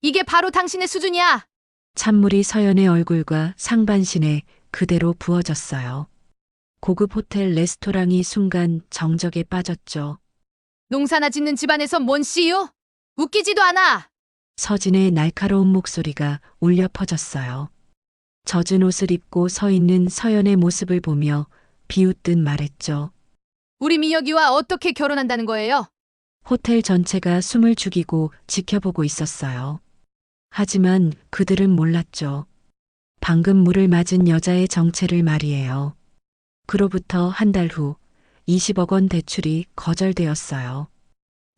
이게 바로 당신의 수준이야. 찬물이 서연의 얼굴과 상반신에 그대로 부어졌어요. 고급 호텔 레스토랑이 순간 정적에 빠졌죠. 농사나 짓는 집안에서 뭔 씨유? 웃기지도 않아. 서진의 날카로운 목소리가 울려 퍼졌어요. 젖은 옷을 입고 서 있는 서연의 모습을 보며 비웃듯 말했죠. 우리 민혁이와 어떻게 결혼한다는 거예요? 호텔 전체가 숨을 죽이고 지켜보고 있었어요. 하지만 그들은 몰랐죠. 방금 물을 맞은 여자의 정체를 말이에요. 그로부터 한 달 후 20억 원 대출이 거절되었어요.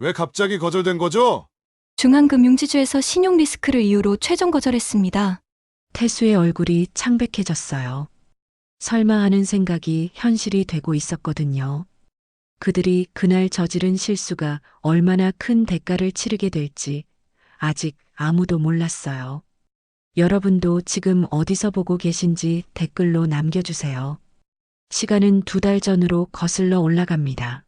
왜 갑자기 거절된 거죠? 중앙금융지주에서 신용 리스크를 이유로 최종 거절했습니다. 태수의 얼굴이 창백해졌어요. 설마 하는 생각이 현실이 되고 있었거든요. 그들이 그날 저지른 실수가 얼마나 큰 대가를 치르게 될지 아직 아무도 몰랐어요. 여러분도 지금 어디서 보고 계신지 댓글로 남겨주세요. 시간은 2달 전으로 거슬러 올라갑니다.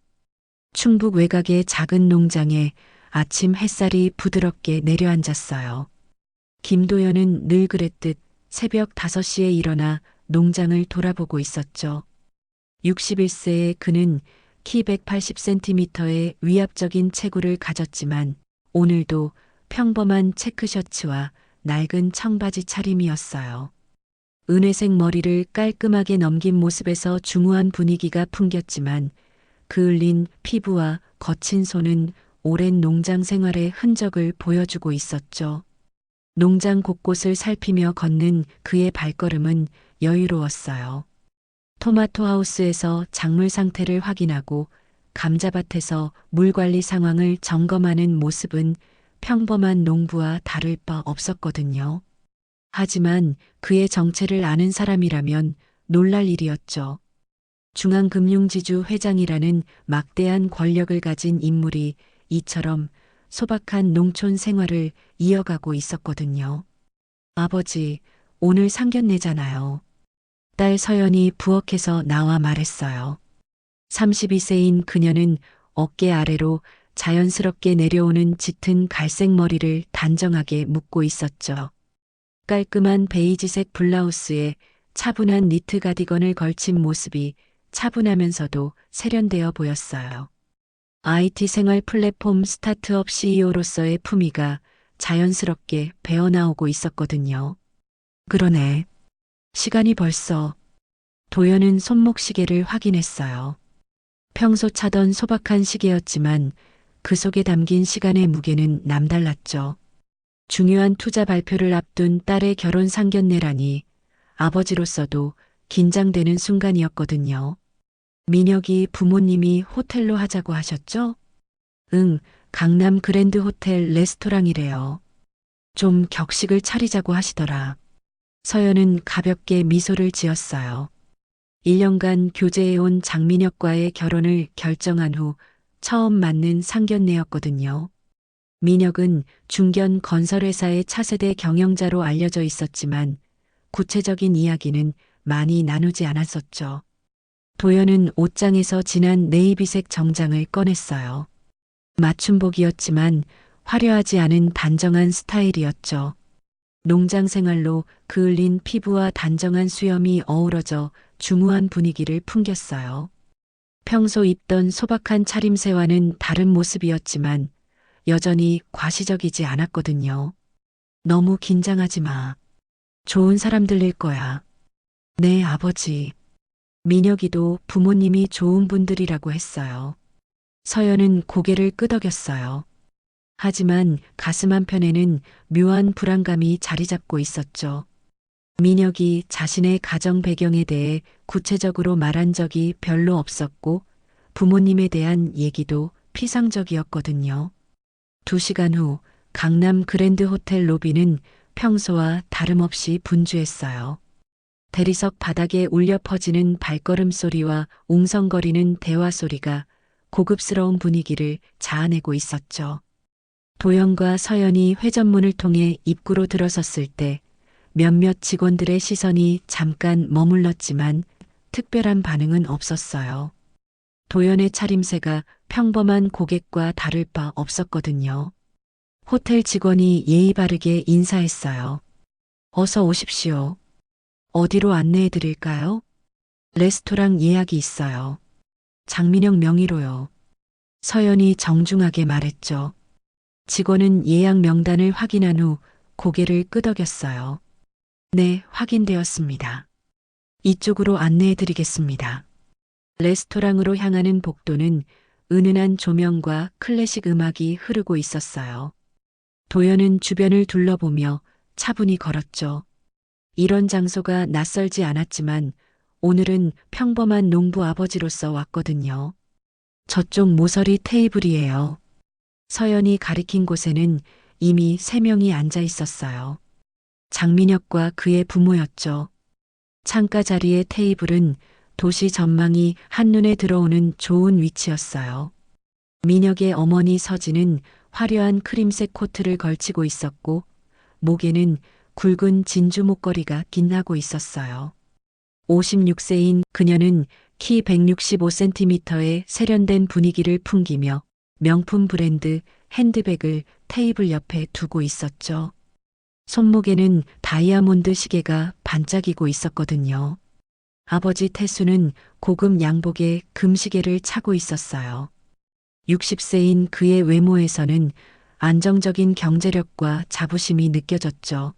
충북 외곽의 작은 농장에 아침 햇살이 부드럽게 내려앉았어요. 김도연은 늘 그랬듯 새벽 5시에 일어나 농장을 돌아보고 있었죠. 61세의 그는 키 180cm의 위압적인 체구를 가졌지만 오늘도 평범한 체크셔츠와 낡은 청바지 차림이었어요. 은회색 머리를 깔끔하게 넘긴 모습에서 중후한 분위기가 풍겼지만 그을린 피부와 거친 손은 오랜 농장 생활의 흔적을 보여주고 있었죠. 농장 곳곳을 살피며 걷는 그의 발걸음은 여유로웠어요. 토마토 하우스에서 작물 상태를 확인하고 감자밭에서 물 관리 상황을 점검하는 모습은 평범한 농부와 다를 바 없었거든요. 하지만 그의 정체를 아는 사람이라면 놀랄 일이었죠. 중앙금융지주 회장이라는 막대한 권력을 가진 인물이 이처럼 소박한 농촌 생활을 이어가고 있었거든요. 아버지, 오늘 상견례잖아요. 딸 서연이 부엌에서 나와 말했어요. 32세인 그녀는 어깨 아래로 자연스럽게 내려오는 짙은 갈색 머리를 단정하게 묶고 있었죠. 깔끔한 베이지색 블라우스에 차분한 니트 가디건을 걸친 모습이 차분하면서도 세련되어 보였어요. IT 생활 플랫폼 스타트업 CEO로서의 품위가 자연스럽게 배어나오고 있었거든요. 그러네. 시간이 벌써. 도연은 손목시계를 확인했어요. 평소 차던 소박한 시계였지만 그 속에 담긴 시간의 무게는 남달랐죠. 중요한 투자 발표를 앞둔 딸의 결혼 상견례라니 아버지로서도 긴장되는 순간이었거든요. 민혁이 부모님이 호텔로 하자고 하셨죠? 응, 강남 그랜드 호텔 레스토랑이래요. 좀 격식을 차리자고 하시더라. 서연은 가볍게 미소를 지었어요. 1년간 교제해온 장민혁과의 결혼을 결정한 후 처음 맞는 상견례였거든요. 민혁은 중견 건설회사의 차세대 경영자로 알려져 있었지만 구체적인 이야기는 많이 나누지 않았었죠. 도연은 옷장에서 진한 네이비색 정장을 꺼냈어요. 맞춤복이었지만 화려하지 않은 단정한 스타일이었죠. 농장 생활로 그을린 피부와 단정한 수염이 어우러져 중후한 분위기를 풍겼어요. 평소 입던 소박한 차림새와는 다른 모습이었지만 여전히 과시적이지 않았거든요. 너무 긴장하지 마. 좋은 사람 들릴 거야. 네, 아버지. 민혁이도 부모님이 좋은 분들이라고 했어요. 서연은 고개를 끄덕였어요. 하지만 가슴 한편에는 묘한 불안감이 자리 잡고 있었죠. 민혁이 자신의 가정 배경에 대해 구체적으로 말한 적이 별로 없었고 부모님에 대한 얘기도 피상적이었거든요. 2시간 후 강남 그랜드 호텔 로비는 평소와 다름없이 분주했어요. 대리석 바닥에 울려 퍼지는 발걸음 소리와 웅성거리는 대화 소리가 고급스러운 분위기를 자아내고 있었죠. 도연과 서연이 회전문을 통해 입구로 들어섰을 때 몇몇 직원들의 시선이 잠깐 머물렀지만 특별한 반응은 없었어요. 도연의 차림새가 평범한 고객과 다를 바 없었거든요. 호텔 직원이 예의 바르게 인사했어요. 어서 오십시오. 어디로 안내해 드릴까요? 레스토랑 예약이 있어요. 장민영 명의로요. 서연이 정중하게 말했죠. 직원은 예약 명단을 확인한 후 고개를 끄덕였어요. 네, 확인되었습니다. 이쪽으로 안내해 드리겠습니다. 레스토랑으로 향하는 복도는 은은한 조명과 클래식 음악이 흐르고 있었어요. 도연은 주변을 둘러보며 차분히 걸었죠. 이런 장소가 낯설지 않았지만 오늘은 평범한 농부 아버지로서 왔거든요. 저쪽 모서리 테이블이에요. 서연이 가리킨 곳에는 이미 3명이 앉아 있었어요. 장민혁과 그의 부모였죠. 창가 자리의 테이블은 도시 전망이 한눈에 들어오는 좋은 위치였어요. 민혁의 어머니 서진은 화려한 크림색 코트를 걸치고 있었고 목에는 굵은 진주 목걸이가 빛나고 있었어요. 56세인 그녀는 키 165cm의 세련된 분위기를 풍기며 명품 브랜드 핸드백을 테이블 옆에 두고 있었죠. 손목에는 다이아몬드 시계가 반짝이고 있었거든요. 아버지 태수는 고급 양복에 금시계를 차고 있었어요. 60세인 그의 외모에서는 안정적인 경제력과 자부심이 느껴졌죠.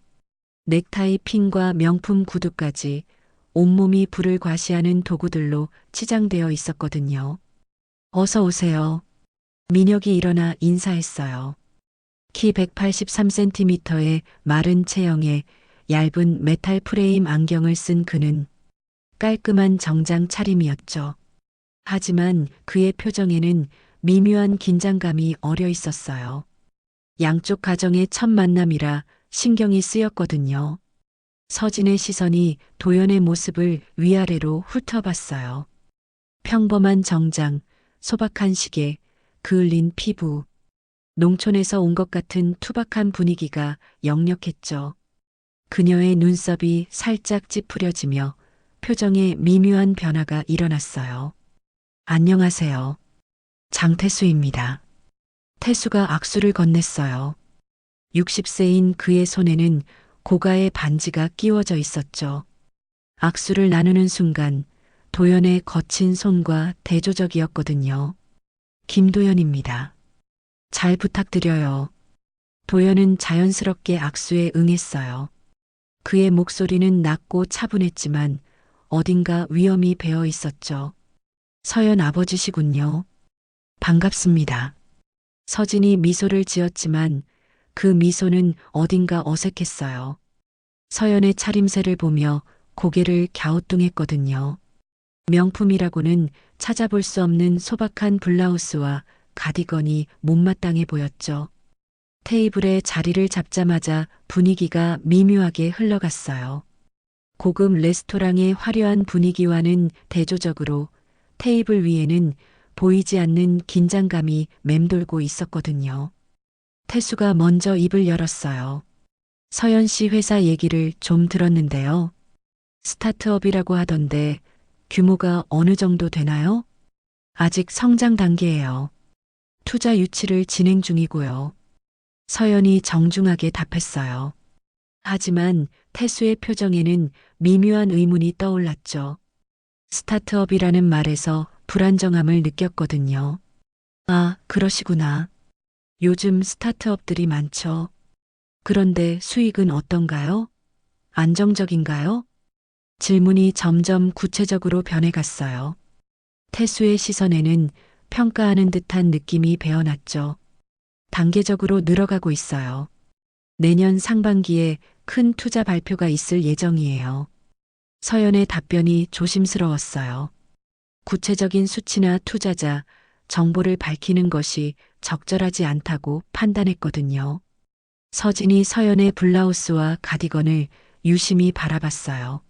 넥타이 핀과 명품 구두까지 온몸이 불을 과시하는 도구들로 치장되어 있었거든요. 어서 오세요. 민혁이 일어나 인사했어요. 키 183cm의 마른 체형에 얇은 메탈 프레임 안경을 쓴 그는 깔끔한 정장 차림이었죠. 하지만 그의 표정에는 미묘한 긴장감이 어려 있었어요. 양쪽 가정의 첫 만남이라 신경이 쓰였거든요. 서진의 시선이 도연의 모습을 위아래로 훑어봤어요. 평범한 정장, 소박한 시계, 그을린 피부, 농촌에서 온 것 같은 투박한 분위기가 역력했죠. 그녀의 눈썹이 살짝 찌푸려지며 표정에 미묘한 변화가 일어났어요. 안녕하세요. 장태수입니다. 태수가 악수를 건넸어요. 60세인 그의 손에는 고가의 반지가 끼워져 있었죠. 악수를 나누는 순간 도연의 거친 손과 대조적이었거든요. 김도연입니다. 잘 부탁드려요. 도연은 자연스럽게 악수에 응했어요. 그의 목소리는 낮고 차분했지만 어딘가 위험이 배어 있었죠. 서연 아버지시군요. 반갑습니다. 서진이 미소를 지었지만 그 미소는 어딘가 어색했어요. 서연의 차림새를 보며 고개를 갸우뚱했거든요. 명품이라고는 찾아볼 수 없는 소박한 블라우스와 가디건이 못마땅해 보였죠. 테이블에 자리를 잡자마자 분위기가 미묘하게 흘러갔어요. 고급 레스토랑의 화려한 분위기와는 대조적으로 테이블 위에는 보이지 않는 긴장감이 맴돌고 있었거든요. 태수가 먼저 입을 열었어요. 서연 씨 회사 얘기를 좀 들었는데요. 스타트업이라고 하던데 규모가 어느 정도 되나요? 아직 성장 단계예요. 투자 유치를 진행 중이고요. 서연이 정중하게 답했어요. 하지만 태수의 표정에는 미묘한 의문이 떠올랐죠. 스타트업이라는 말에서 불안정함을 느꼈거든요. 아, 그러시구나. 요즘 스타트업들이 많죠. 그런데 수익은 어떤가요? 안정적인가요? 질문이 점점 구체적으로 변해갔어요. 태수의 시선에는 평가하는 듯한 느낌이 배어났죠. 단계적으로 늘어가고 있어요. 내년 상반기에 큰 투자 발표가 있을 예정이에요. 서연의 답변이 조심스러웠어요. 구체적인 수치나 투자자, 정보를 밝히는 것이 적절하지 않다고 판단했거든요. 서진이 서연의 블라우스와 가디건을 유심히 바라봤어요.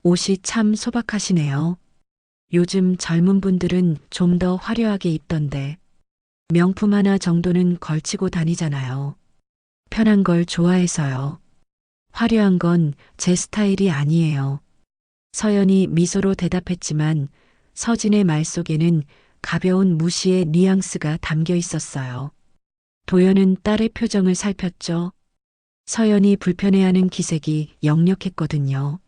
옷이 참 소박하시네요. 요즘 젊은 분들은 좀 더 화려하게 입던데 명품 하나 정도는 걸치고 다니잖아요. 편한 걸 좋아해서요. 화려한 건 제 스타일이 아니에요. 서연이 미소로 대답했지만 서진의 말 속에는 가벼운 무시의 뉘앙스가 담겨 있었어요. 도연은 딸의 표정을 살폈죠. 서연이 불편해하는 기색이 역력했거든요.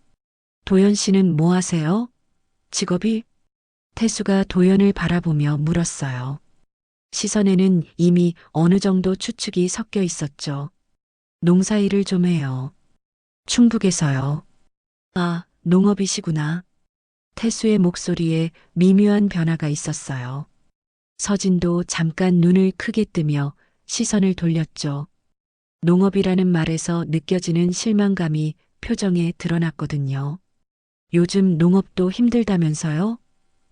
도연 씨는 뭐 하세요? 직업이? 태수가 도연을 바라보며 물었어요. 시선에는 이미 어느 정도 추측이 섞여 있었죠. 농사일을 좀 해요. 충북에서요. 아, 농업이시구나. 태수의 목소리에 미묘한 변화가 있었어요. 서진도 잠깐 눈을 크게 뜨며 시선을 돌렸죠. 농업이라는 말에서 느껴지는 실망감이 표정에 드러났거든요. 요즘 농업도 힘들다면서요?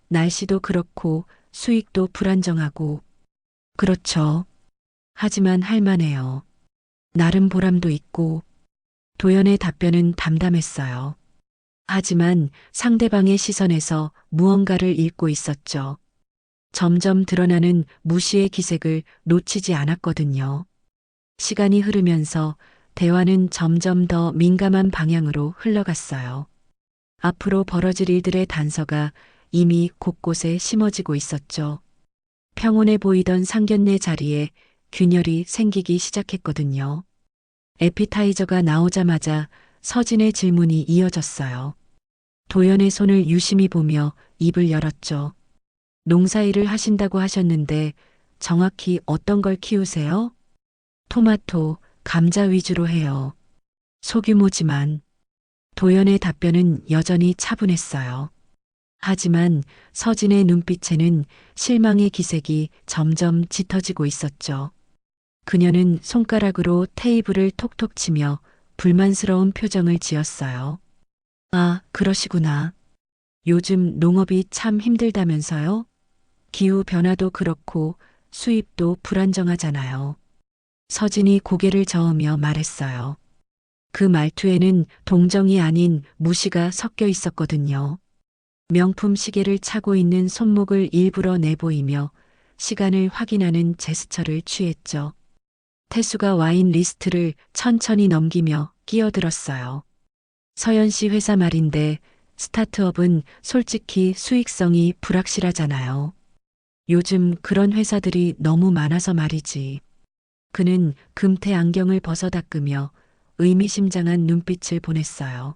날씨도 그렇고 수익도 불안정하고. 그렇죠. 하지만 할만해요. 나름 보람도 있고. 도연의 답변은 담담했어요. 하지만 상대방의 시선에서 무언가를 읽고 있었죠. 점점 드러나는 무시의 기색을 놓치지 않았거든요. 시간이 흐르면서 대화는 점점 더 민감한 방향으로 흘러갔어요. 앞으로 벌어질 일들의 단서가 이미 곳곳에 심어지고 있었죠. 평온해 보이던 상견례 자리에 균열이 생기기 시작했거든요. 에피타이저가 나오자마자 서진의 질문이 이어졌어요. 도연의 손을 유심히 보며 입을 열었죠. 농사일을 하신다고 하셨는데 정확히 어떤 걸 키우세요? 토마토, 감자 위주로 해요. 소규모지만. 도연의 답변은 여전히 차분했어요. 하지만 서진의 눈빛에는 실망의 기색이 점점 짙어지고 있었죠. 그녀는 손가락으로 테이블을 톡톡 치며 불만스러운 표정을 지었어요. 아, 그러시구나. 요즘 농업이 참 힘들다면서요? 기후 변화도 그렇고 수입도 불안정하잖아요. 서진이 고개를 저으며 말했어요. 그 말투에는 동정이 아닌 무시가 섞여 있었거든요. 명품 시계를 차고 있는 손목을 일부러 내보이며 시간을 확인하는 제스처를 취했죠. 태수가 와인 리스트를 천천히 넘기며 끼어들었어요. 서연 씨 회사 말인데 스타트업은 솔직히 수익성이 불확실하잖아요. 요즘 그런 회사들이 너무 많아서 말이지. 그는 금태 안경을 벗어 닦으며 의미심장한 눈빛을 보냈어요.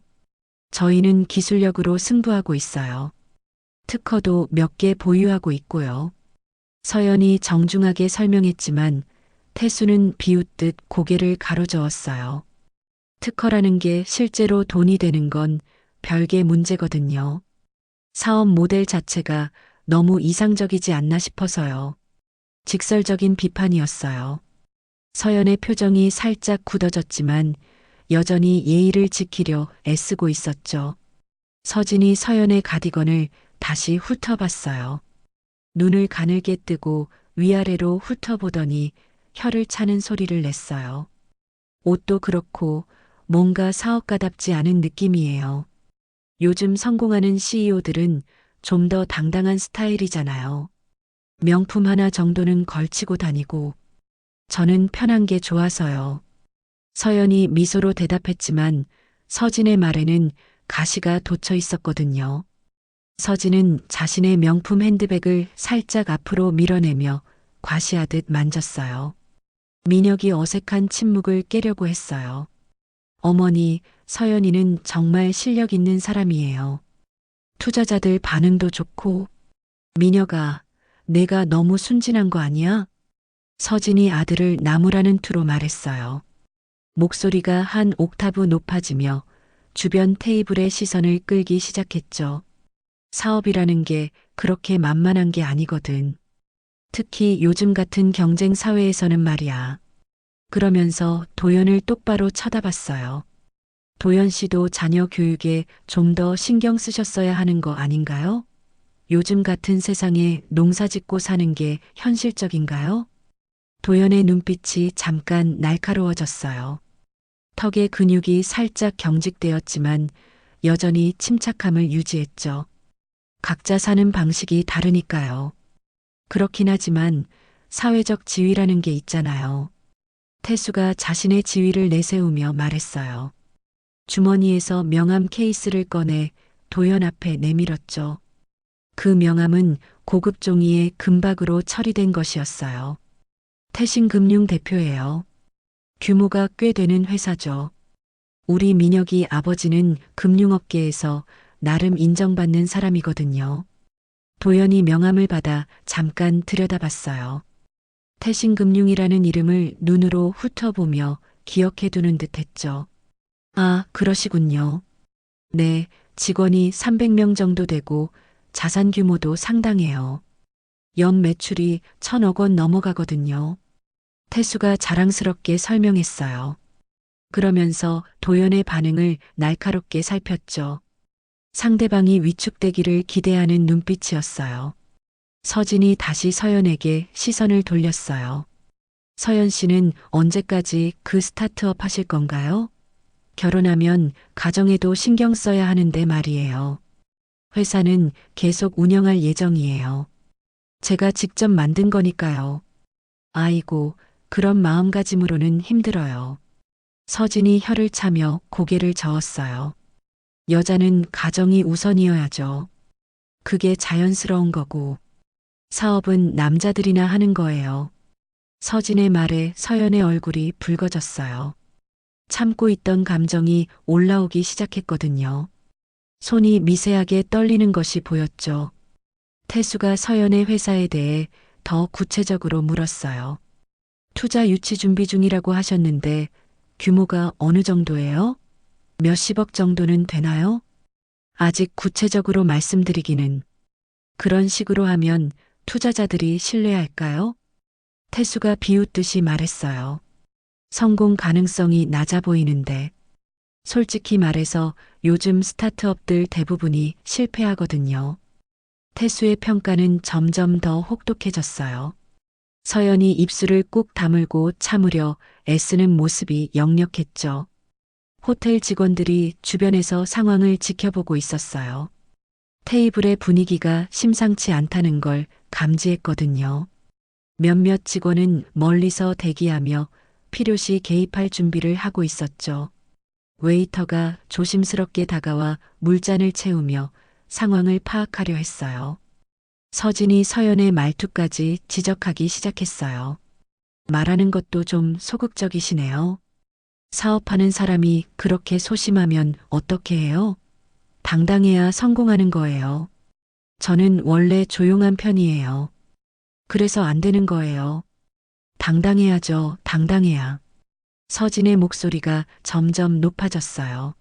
저희는 기술력으로 승부하고 있어요. 특허도 몇 개 보유하고 있고요. 서연이 정중하게 설명했지만 태수는 비웃듯 고개를 가로저었어요. 특허라는 게 실제로 돈이 되는 건 별개 문제거든요. 사업 모델 자체가 너무 이상적이지 않나 싶어서요. 직설적인 비판이었어요. 서연의 표정이 살짝 굳어졌지만 여전히 예의를 지키려 애쓰고 있었죠. 서진이 서연의 가디건을 다시 훑어봤어요. 눈을 가늘게 뜨고 위아래로 훑어보더니 혀를 차는 소리를 냈어요. 옷도 그렇고 뭔가 사업가답지 않은 느낌이에요. 요즘 성공하는 CEO들은 좀 더 당당한 스타일이잖아요. 명품 하나 정도는 걸치고 다니고. 저는 편한 게 좋아서요. 서연이 미소로 대답했지만 서진의 말에는 가시가 돋쳐 있었거든요. 서진은 자신의 명품 핸드백을 살짝 앞으로 밀어내며 과시하듯 만졌어요. 민혁이 어색한 침묵을 깨려고 했어요. 어머니, 서연이는 정말 실력 있는 사람이에요. 투자자들 반응도 좋고. 민혁아, 내가 너무 순진한 거 아니야? 서진이 아들을 나무라는 투로 말했어요. 목소리가 한 옥타브 높아지며 주변 테이블의 시선을 끌기 시작했죠. 사업이라는 게 그렇게 만만한 게 아니거든. 특히 요즘 같은 경쟁 사회에서는 말이야. 그러면서 도연을 똑바로 쳐다봤어요. 도연 씨도 자녀 교육에 좀 더 신경 쓰셨어야 하는 거 아닌가요? 요즘 같은 세상에 농사 짓고 사는 게 현실적인가요? 도연의 눈빛이 잠깐 날카로워졌어요. 턱의 근육이 살짝 경직되었지만 여전히 침착함을 유지했죠. 각자 사는 방식이 다르니까요. 그렇긴 하지만 사회적 지위라는 게 있잖아요. 태수가 자신의 지위를 내세우며 말했어요. 주머니에서 명함 케이스를 꺼내 도연 앞에 내밀었죠. 그 명함은 고급 종이에 금박으로 처리된 것이었어요. 태신금융 대표예요. 규모가 꽤 되는 회사죠. 우리 민혁이 아버지는 금융업계에서 나름 인정받는 사람이거든요. 도연이 명함을 받아 잠깐 들여다봤어요. 태신금융이라는 이름을 눈으로 훑어보며 기억해두는 듯 했죠. 아, 그러시군요. 네, 직원이 300명 정도 되고 자산 규모도 상당해요. 연 매출이 1,000억 원 넘어가거든요. 태수가 자랑스럽게 설명했어요. 그러면서 도연의 반응을 날카롭게 살폈죠. 상대방이 위축되기를 기대하는 눈빛이었어요. 서진이 다시 서연에게 시선을 돌렸어요. 서연 씨는 언제까지 그 스타트업 하실 건가요? 결혼하면 가정에도 신경 써야 하는데 말이에요. 회사는 계속 운영할 예정이에요. 제가 직접 만든 거니까요. 아이고, 그런 마음가짐으로는 힘들어요. 서진이 혀를 차며 고개를 저었어요. 여자는 가정이 우선이어야죠. 그게 자연스러운 거고. 사업은 남자들이나 하는 거예요. 서진의 말에 서연의 얼굴이 붉어졌어요. 참고 있던 감정이 올라오기 시작했거든요. 손이 미세하게 떨리는 것이 보였죠. 태수가 서연의 회사에 대해 더 구체적으로 물었어요. 투자 유치 준비 중이라고 하셨는데 규모가 어느 정도예요? 몇십억 정도는 되나요? 아직 구체적으로 말씀드리기는. 그런 식으로 하면 투자자들이 신뢰할까요? 태수가 비웃듯이 말했어요. 성공 가능성이 낮아 보이는데. 솔직히 말해서 요즘 스타트업들 대부분이 실패하거든요. 태수의 평가는 점점 더 혹독해졌어요. 서연이 입술을 꾹 다물고 참으려 애쓰는 모습이 역력했죠. 호텔 직원들이 주변에서 상황을 지켜보고 있었어요. 테이블의 분위기가 심상치 않다는 걸 감지했거든요. 몇몇 직원은 멀리서 대기하며 필요시 개입할 준비를 하고 있었죠. 웨이터가 조심스럽게 다가와 물잔을 채우며 상황을 파악하려 했어요. 서진이 서연의 말투까지 지적하기 시작했어요. 말하는 것도 좀 소극적이시네요. 사업하는 사람이 그렇게 소심하면 어떻게 해요? 당당해야 성공하는 거예요. 저는 원래 조용한 편이에요. 그래서 안 되는 거예요. 당당해야죠, 당당해야. 서진의 목소리가 점점 높아졌어요.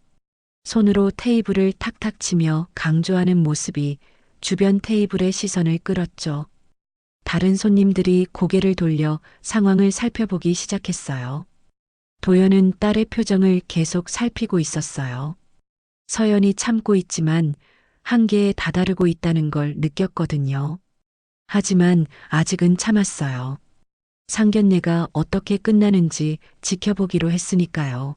손으로 테이블을 탁탁 치며 강조하는 모습이 주변 테이블의 시선을 끌었죠. 다른 손님들이 고개를 돌려 상황을 살펴보기 시작했어요. 도연은 딸의 표정을 계속 살피고 있었어요. 서연이 참고 있지만 한계에 다다르고 있다는 걸 느꼈거든요. 하지만 아직은 참았어요. 상견례가 어떻게 끝나는지 지켜보기로 했으니까요.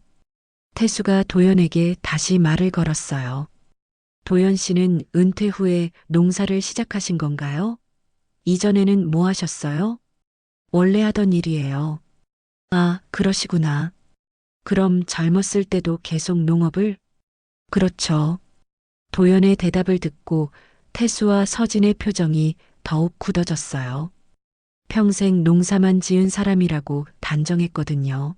태수가 도연에게 다시 말을 걸었어요. 도연 씨는 은퇴 후에 농사를 시작하신 건가요? 이전에는 뭐 하셨어요? 원래 하던 일이에요. 아, 그러시구나. 그럼 젊었을 때도 계속 농업을? 그렇죠. 도연의 대답을 듣고 태수와 서진의 표정이 더욱 굳어졌어요. 평생 농사만 지은 사람이라고 단정했거든요.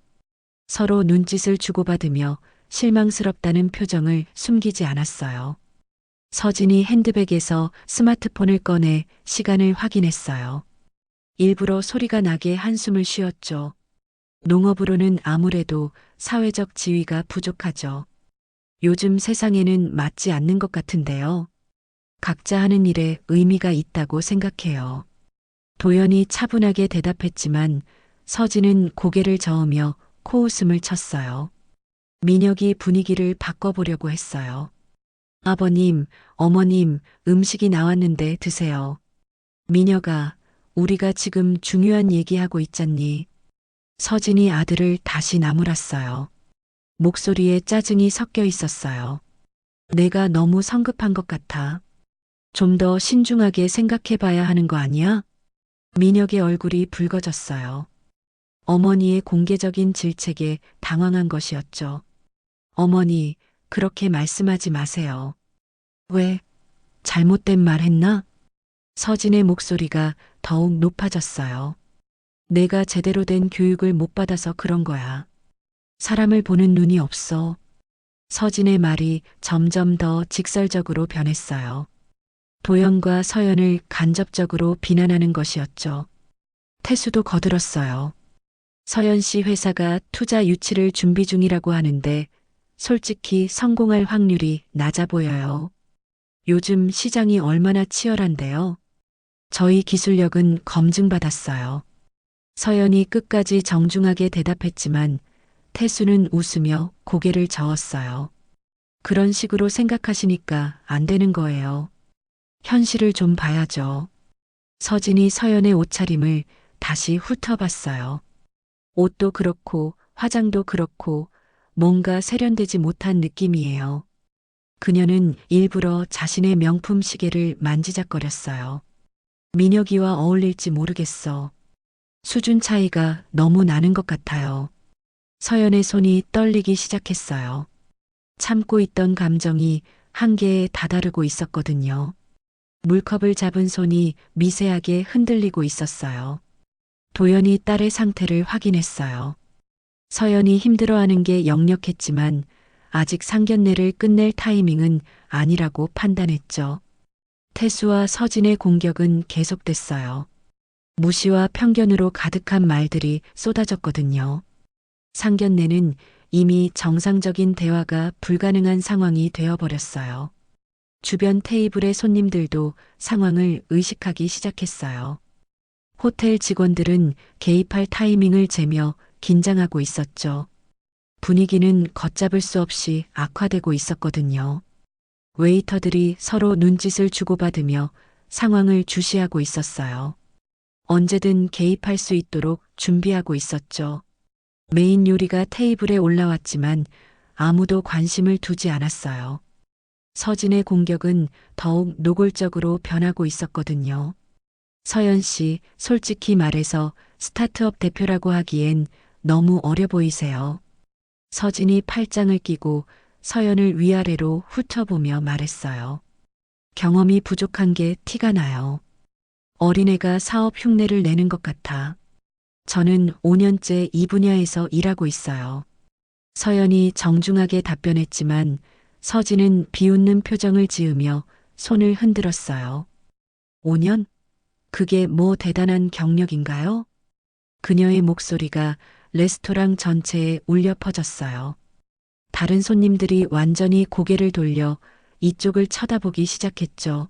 서로 눈짓을 주고받으며 실망스럽다는 표정을 숨기지 않았어요. 서진이 핸드백에서 스마트폰을 꺼내 시간을 확인했어요. 일부러 소리가 나게 한숨을 쉬었죠. 농업으로는 아무래도 사회적 지위가 부족하죠. 요즘 세상에는 맞지 않는 것 같은데요. 각자 하는 일에 의미가 있다고 생각해요. 도연이 차분하게 대답했지만 서진은 고개를 저으며 코웃음을 쳤어요. 민혁이 분위기를 바꿔보려고 했어요. 아버님, 어머님, 음식이 나왔는데 드세요. 민혁아, 우리가 지금 중요한 얘기하고 있잖니. 서진이 아들을 다시 나무랐어요. 목소리에 짜증이 섞여 있었어요. 내가 너무 성급한 것 같아. 좀 더 신중하게 생각해 봐야 하는 거 아니야? 민혁의 얼굴이 붉어졌어요. 어머니의 공개적인 질책에 당황한 것이었죠. 어머니, 그렇게 말씀하지 마세요. 왜? 잘못된 말 했나? 서진의 목소리가 더욱 높아졌어요. 내가 제대로 된 교육을 못 받아서 그런 거야. 사람을 보는 눈이 없어. 서진의 말이 점점 더 직설적으로 변했어요. 도연과 서연을 간접적으로 비난하는 것이었죠. 태수도 거들었어요. 서연 씨 회사가 투자 유치를 준비 중이라고 하는데 솔직히 성공할 확률이 낮아 보여요. 요즘 시장이 얼마나 치열한데요. 저희 기술력은 검증받았어요. 서연이 끝까지 정중하게 대답했지만 태수는 웃으며 고개를 저었어요. 그런 식으로 생각하시니까 안 되는 거예요. 현실을 좀 봐야죠. 서진이 서연의 옷차림을 다시 훑어봤어요. 옷도 그렇고 화장도 그렇고 뭔가 세련되지 못한 느낌이에요. 그녀는 일부러 자신의 명품 시계를 만지작거렸어요. 민혁이와 어울릴지 모르겠어. 수준 차이가 너무 나는 것 같아요. 서연의 손이 떨리기 시작했어요. 참고 있던 감정이 한계에 다다르고 있었거든요. 물컵을 잡은 손이 미세하게 흔들리고 있었어요. 도연이 딸의 상태를 확인했어요. 서연이 힘들어하는 게 역력했지만 아직 상견례를 끝낼 타이밍은 아니라고 판단했죠. 태수와 서진의 공격은 계속됐어요. 무시와 편견으로 가득한 말들이 쏟아졌거든요. 상견례는 이미 정상적인 대화가 불가능한 상황이 되어버렸어요. 주변 테이블의 손님들도 상황을 의식하기 시작했어요. 호텔 직원들은 개입할 타이밍을 재며 긴장하고 있었죠. 분위기는 걷잡을 수 없이 악화되고 있었거든요. 웨이터들이 서로 눈짓을 주고받으며 상황을 주시하고 있었어요. 언제든 개입할 수 있도록 준비하고 있었죠. 메인 요리가 테이블에 올라왔지만 아무도 관심을 두지 않았어요. 서진의 공격은 더욱 노골적으로 변하고 있었거든요. 서연 씨, 솔직히 말해서 스타트업 대표라고 하기엔 너무 어려 보이세요. 서진이 팔짱을 끼고 서연을 위아래로 훑어보며 말했어요. 경험이 부족한 게 티가 나요. 어린애가 사업 흉내를 내는 것 같아. 저는 5년째 이 분야에서 일하고 있어요. 서연이 정중하게 답변했지만 서진은 비웃는 표정을 지으며 손을 흔들었어요. 5년? 그게 뭐 대단한 경력인가요? 그녀의 목소리가 레스토랑 전체에 울려 퍼졌어요. 다른 손님들이 완전히 고개를 돌려 이쪽을 쳐다보기 시작했죠.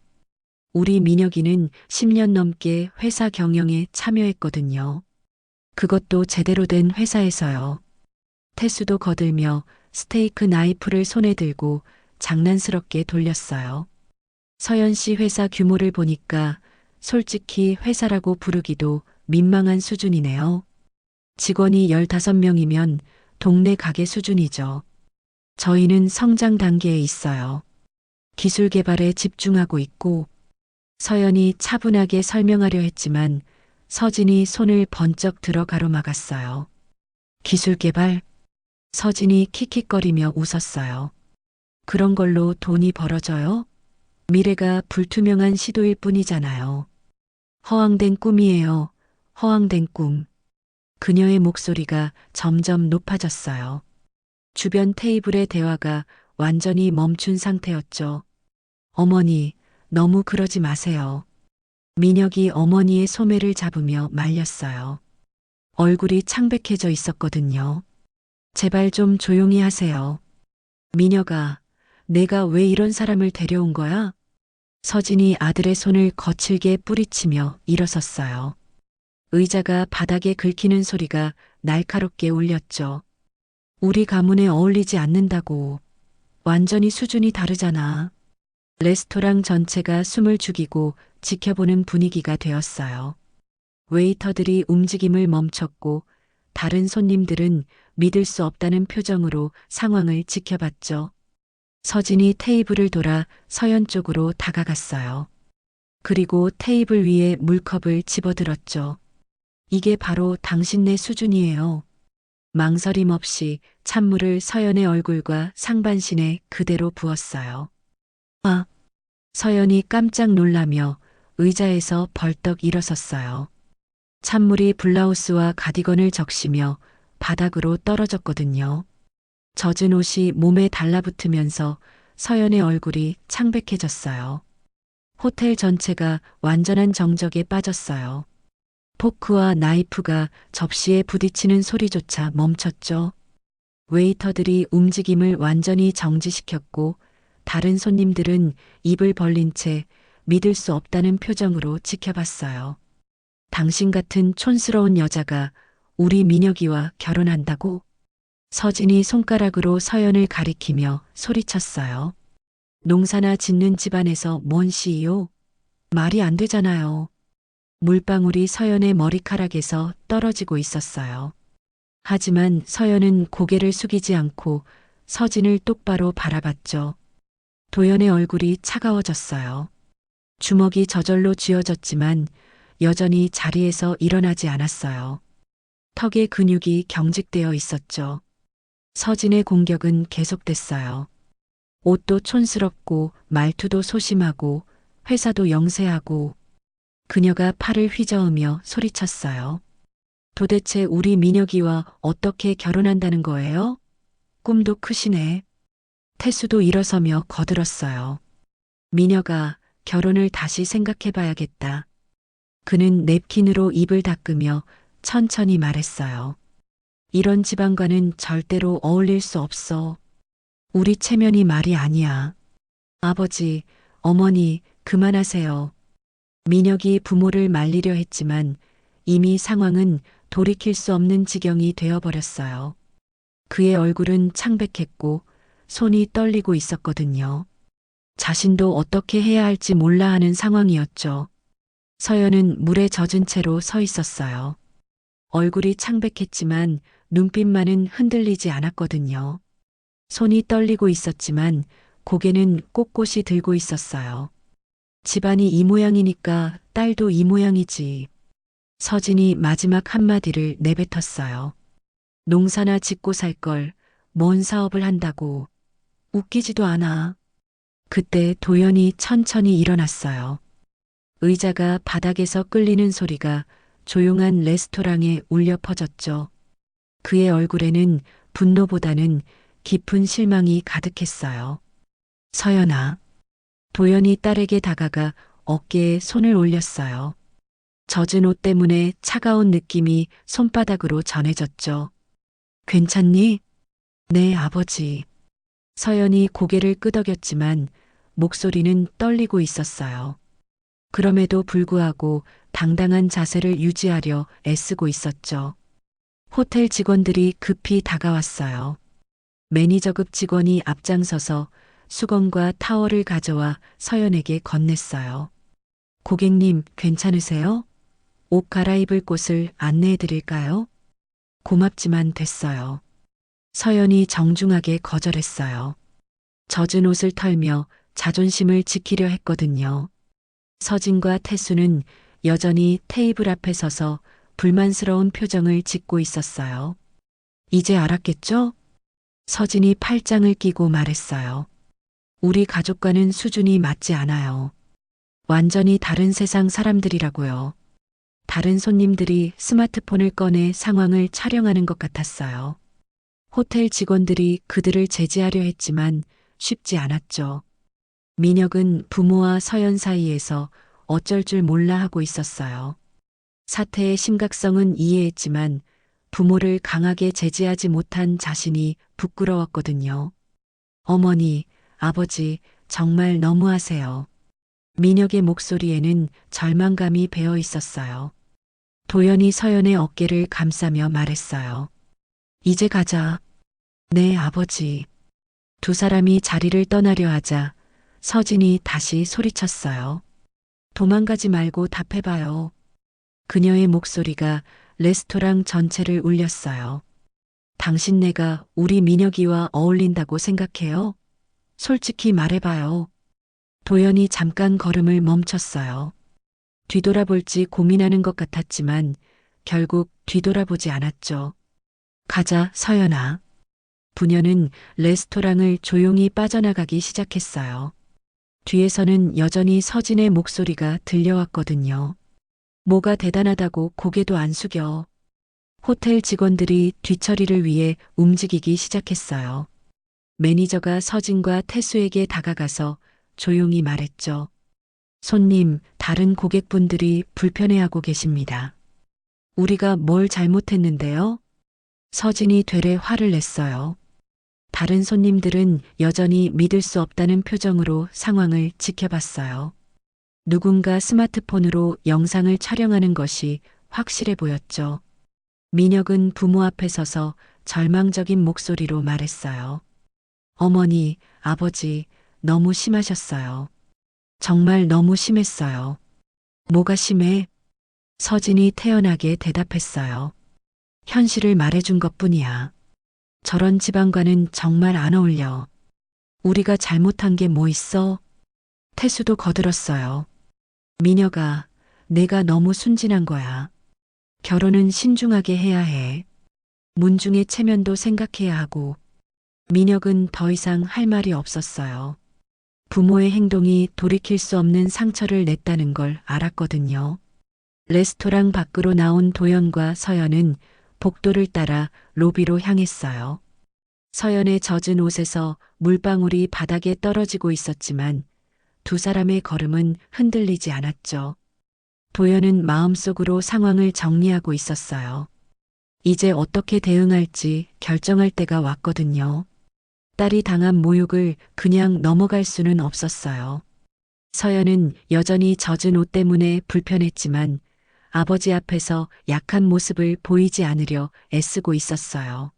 우리 민혁이는 10년 넘게 회사 경영에 참여했거든요. 그것도 제대로 된 회사에서요. 태수도 거들며 스테이크 나이프를 손에 들고 장난스럽게 돌렸어요. 서연 씨 회사 규모를 보니까 솔직히 회사라고 부르기도 민망한 수준이네요. 직원이 15명이면 동네 가게 수준이죠. 저희는 성장 단계에 있어요. 기술 개발에 집중하고 있고 서연이 차분하게 설명하려 했지만 서진이 손을 번쩍 들어 가로막았어요. 기술 개발? 서진이 킥킥거리며 웃었어요. 그런 걸로 돈이 벌어져요? 미래가 불투명한 시도일 뿐이잖아요. 허황된 꿈이에요. 허황된 꿈. 그녀의 목소리가 점점 높아졌어요. 주변 테이블의 대화가 완전히 멈춘 상태였죠. 어머니, 너무 그러지 마세요. 민혁이 어머니의 소매를 잡으며 말렸어요. 얼굴이 창백해져 있었거든요. 제발 좀 조용히 하세요. 민혁아, 내가 왜 이런 사람을 데려온 거야? 서진이 아들의 손을 거칠게 뿌리치며 일어섰어요. 의자가 바닥에 긁히는 소리가 날카롭게 울렸죠. 우리 가문에 어울리지 않는다고. 완전히 수준이 다르잖아. 레스토랑 전체가 숨을 죽이고 지켜보는 분위기가 되었어요. 웨이터들이 움직임을 멈췄고 다른 손님들은 믿을 수 없다는 표정으로 상황을 지켜봤죠. 서진이 테이블을 돌아 서연 쪽으로 다가갔어요. 그리고 테이블 위에 물컵을 집어들었죠. 이게 바로 당신네 수준이에요. 망설임 없이 찬물을 서연의 얼굴과 상반신에 그대로 부었어요. 아! 서연이 깜짝 놀라며 의자에서 벌떡 일어섰어요. 찬물이 블라우스와 가디건을 적시며 바닥으로 떨어졌거든요. 젖은 옷이 몸에 달라붙으면서 서연의 얼굴이 창백해졌어요. 호텔 전체가 완전한 정적에 빠졌어요. 포크와 나이프가 접시에 부딪히는 소리조차 멈췄죠. 웨이터들이 움직임을 완전히 정지시켰고 다른 손님들은 입을 벌린 채 믿을 수 없다는 표정으로 지켜봤어요. 당신 같은 촌스러운 여자가 우리 민혁이와 결혼한다고? 서진이 손가락으로 서연을 가리키며 소리쳤어요. 농사나 짓는 집안에서 뭔 시요? 말이 안 되잖아요. 물방울이 서연의 머리카락에서 떨어지고 있었어요. 하지만 서연은 고개를 숙이지 않고 서진을 똑바로 바라봤죠. 도연의 얼굴이 차가워졌어요. 주먹이 저절로 쥐어졌지만 여전히 자리에서 일어나지 않았어요. 턱의 근육이 경직되어 있었죠. 서진의 공격은 계속됐어요. 옷도 촌스럽고 말투도 소심하고 회사도 영세하고 그녀가 팔을 휘저으며 소리쳤어요. 도대체 우리 민혁이와 어떻게 결혼한다는 거예요? 꿈도 크시네. 태수도 일어서며 거들었어요. 민혁아, 결혼을 다시 생각해봐야겠다. 그는 냅킨으로 입을 닦으며 천천히 말했어요. 이런 집안과는 절대로 어울릴 수 없어. 우리 체면이 말이 아니야. 아버지, 어머니, 그만하세요. 민혁이 부모를 말리려 했지만 이미 상황은 돌이킬 수 없는 지경이 되어버렸어요. 그의 얼굴은 창백했고 손이 떨리고 있었거든요. 자신도 어떻게 해야 할지 몰라 하는 상황이었죠. 서연은 물에 젖은 채로 서 있었어요. 얼굴이 창백했지만 눈빛만은 흔들리지 않았거든요. 손이 떨리고 있었지만 고개는 꼿꼿이 들고 있었어요. 집안이 이 모양이니까 딸도 이 모양이지. 서진이 마지막 한마디를 내뱉었어요. 농사나 짓고 살 걸 뭔 사업을 한다고. 웃기지도 않아. 그때 도연이 천천히 일어났어요. 의자가 바닥에서 끌리는 소리가 조용한 레스토랑에 울려 퍼졌죠. 그의 얼굴에는 분노보다는 깊은 실망이 가득했어요. 서연아. 도연이 딸에게 다가가 어깨에 손을 올렸어요. 젖은 옷 때문에 차가운 느낌이 손바닥으로 전해졌죠. 괜찮니? 네, 아버지. 서연이 고개를 끄덕였지만 목소리는 떨리고 있었어요. 그럼에도 불구하고 당당한 자세를 유지하려 애쓰고 있었죠. 호텔 직원들이 급히 다가왔어요. 매니저급 직원이 앞장서서 수건과 타월을 가져와 서연에게 건넸어요. 고객님, 괜찮으세요? 옷 갈아입을 곳을 안내해 드릴까요? 고맙지만 됐어요. 서연이 정중하게 거절했어요. 젖은 옷을 털며 자존심을 지키려 했거든요. 서진과 태수는 여전히 테이블 앞에 서서 불만스러운 표정을 짓고 있었어요. 이제 알았겠죠? 서진이 팔짱을 끼고 말했어요. 우리 가족과는 수준이 맞지 않아요. 완전히 다른 세상 사람들이라고요. 다른 손님들이 스마트폰을 꺼내 상황을 촬영하는 것 같았어요. 호텔 직원들이 그들을 제지하려 했지만 쉽지 않았죠. 민혁은 부모와 서연 사이에서 어쩔 줄 몰라 하고 있었어요. 사태의 심각성은 이해했지만 부모를 강하게 제지하지 못한 자신이 부끄러웠거든요. 어머니, 아버지, 정말 너무하세요. 민혁의 목소리에는 절망감이 배어 있었어요. 도연이 서연의 어깨를 감싸며 말했어요. 이제 가자. 네, 아버지. 두 사람이 자리를 떠나려 하자 서진이 다시 소리쳤어요. 도망가지 말고 답해봐요. 그녀의 목소리가 레스토랑 전체를 울렸어요. 당신네가 우리 민혁이와 어울린다고 생각해요? 솔직히 말해봐요. 도연이 잠깐 걸음을 멈췄어요. 뒤돌아볼지 고민하는 것 같았지만 결국 뒤돌아보지 않았죠. 가자, 서연아. 부녀는 레스토랑을 조용히 빠져나가기 시작했어요. 뒤에서는 여전히 서진의 목소리가 들려왔거든요. 뭐가 대단하다고 고개도 안 숙여. 호텔 직원들이 뒤처리를 위해 움직이기 시작했어요. 매니저가 서진과 태수에게 다가가서 조용히 말했죠. 손님, 다른 고객분들이 불편해하고 계십니다. 우리가 뭘 잘못했는데요? 서진이 되레 화를 냈어요. 다른 손님들은 여전히 믿을 수 없다는 표정으로 상황을 지켜봤어요. 누군가 스마트폰으로 영상을 촬영하는 것이 확실해 보였죠. 민혁은 부모 앞에 서서 절망적인 목소리로 말했어요. 어머니, 아버지, 너무 심하셨어요. 정말 너무 심했어요. 뭐가 심해? 서진이 태연하게 대답했어요. 현실을 말해준 것뿐이야. 저런 집안과는 정말 안 어울려. 우리가 잘못한 게 뭐 있어? 태수도 거들었어요. 민혁아, 내가 너무 순진한 거야. 결혼은 신중하게 해야 해. 문중의 체면도 생각해야 하고. 민혁은 더 이상 할 말이 없었어요. 부모의 행동이 돌이킬 수 없는 상처를 냈다는 걸 알았거든요. 레스토랑 밖으로 나온 도연과 서연은 복도를 따라 로비로 향했어요. 서연의 젖은 옷에서 물방울이 바닥에 떨어지고 있었지만 두 사람의 걸음은 흔들리지 않았죠. 도연은 마음속으로 상황을 정리하고 있었어요. 이제 어떻게 대응할지 결정할 때가 왔거든요. 딸이 당한 모욕을 그냥 넘어갈 수는 없었어요. 서연은 여전히 젖은 옷 때문에 불편했지만 아버지 앞에서 약한 모습을 보이지 않으려 애쓰고 있었어요.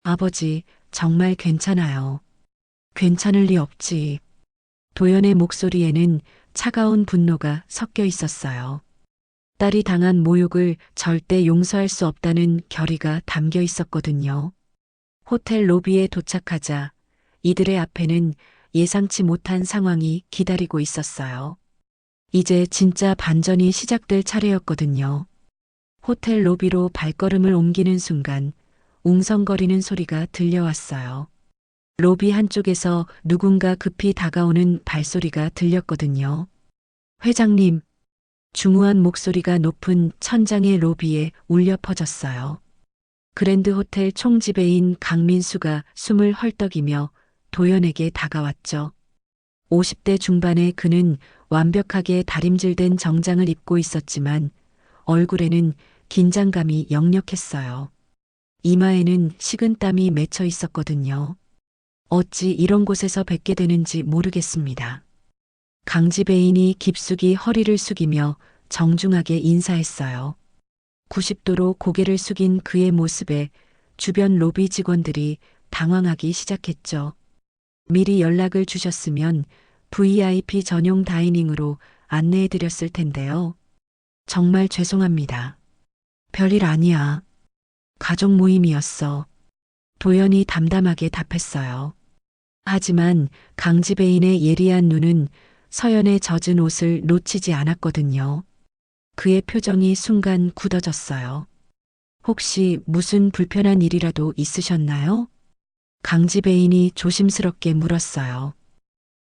아버지, 정말 괜찮아요. 괜찮을 리 없지. 도연의 목소리에는 차가운 분노가 섞여 있었어요. 딸이 당한 모욕을 절대 용서할 수 없다는 결의가 담겨 있었거든요. 호텔 로비에 도착하자 이들의 앞에는 예상치 못한 상황이 기다리고 있었어요. 이제 진짜 반전이 시작될 차례였거든요. 호텔 로비로 발걸음을 옮기는 순간 웅성거리는 소리가 들려왔어요. 로비 한쪽에서 누군가 급히 다가오는 발소리가 들렸거든요. 회장님, 중후한 목소리가 높은 천장의 로비에 울려 퍼졌어요. 그랜드 호텔 총지배인 강민수가 숨을 헐떡이며 도연에게 다가왔죠. 50대 중반의 그는 완벽하게 다림질된 정장을 입고 있었지만 얼굴에는 긴장감이 역력했어요. 이마에는 식은땀이 맺혀 있었거든요. 어찌 이런 곳에서 뵙게 되는지 모르겠습니다. 강지배인이 깊숙이 허리를 숙이며 정중하게 인사했어요. 90도로 고개를 숙인 그의 모습에 주변 로비 직원들이 당황하기 시작했죠. 미리 연락을 주셨으면 VIP 전용 다이닝으로 안내해드렸을 텐데요. 정말 죄송합니다. 별일 아니야. 가족 모임이었어. 도연이 담담하게 답했어요. 하지만 강지배인의 예리한 눈은 서연의 젖은 옷을 놓치지 않았거든요. 그의 표정이 순간 굳어졌어요. 혹시 무슨 불편한 일이라도 있으셨나요? 강지배인이 조심스럽게 물었어요.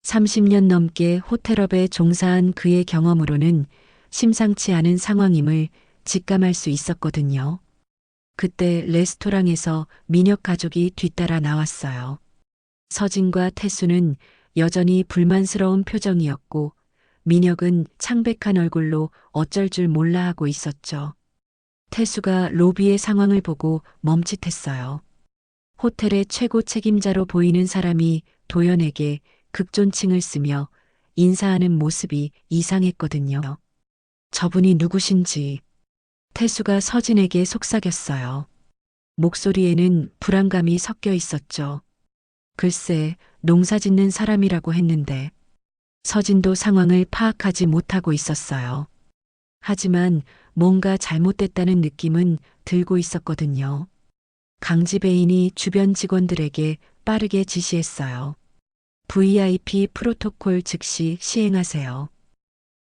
30년 넘게 호텔업에 종사한 그의 경험으로는 심상치 않은 상황임을 직감할 수 있었거든요. 그때 레스토랑에서 민혁 가족이 뒤따라 나왔어요. 서진과 태수는 여전히 불만스러운 표정이었고 민혁은 창백한 얼굴로 어쩔 줄 몰라 하고 있었죠. 태수가 로비의 상황을 보고 멈칫했어요. 호텔의 최고 책임자로 보이는 사람이 도연에게 극존칭을 쓰며 인사하는 모습이 이상했거든요. 저분이 누구신지 태수가 서진에게 속삭였어요. 목소리에는 불안감이 섞여 있었죠. 글쎄, 농사 짓는 사람이라고 했는데 서진도 상황을 파악하지 못하고 있었어요. 하지만 뭔가 잘못됐다는 느낌은 들고 있었거든요. 강지배인이 주변 직원들에게 빠르게 지시했어요. VIP 프로토콜 즉시 시행하세요.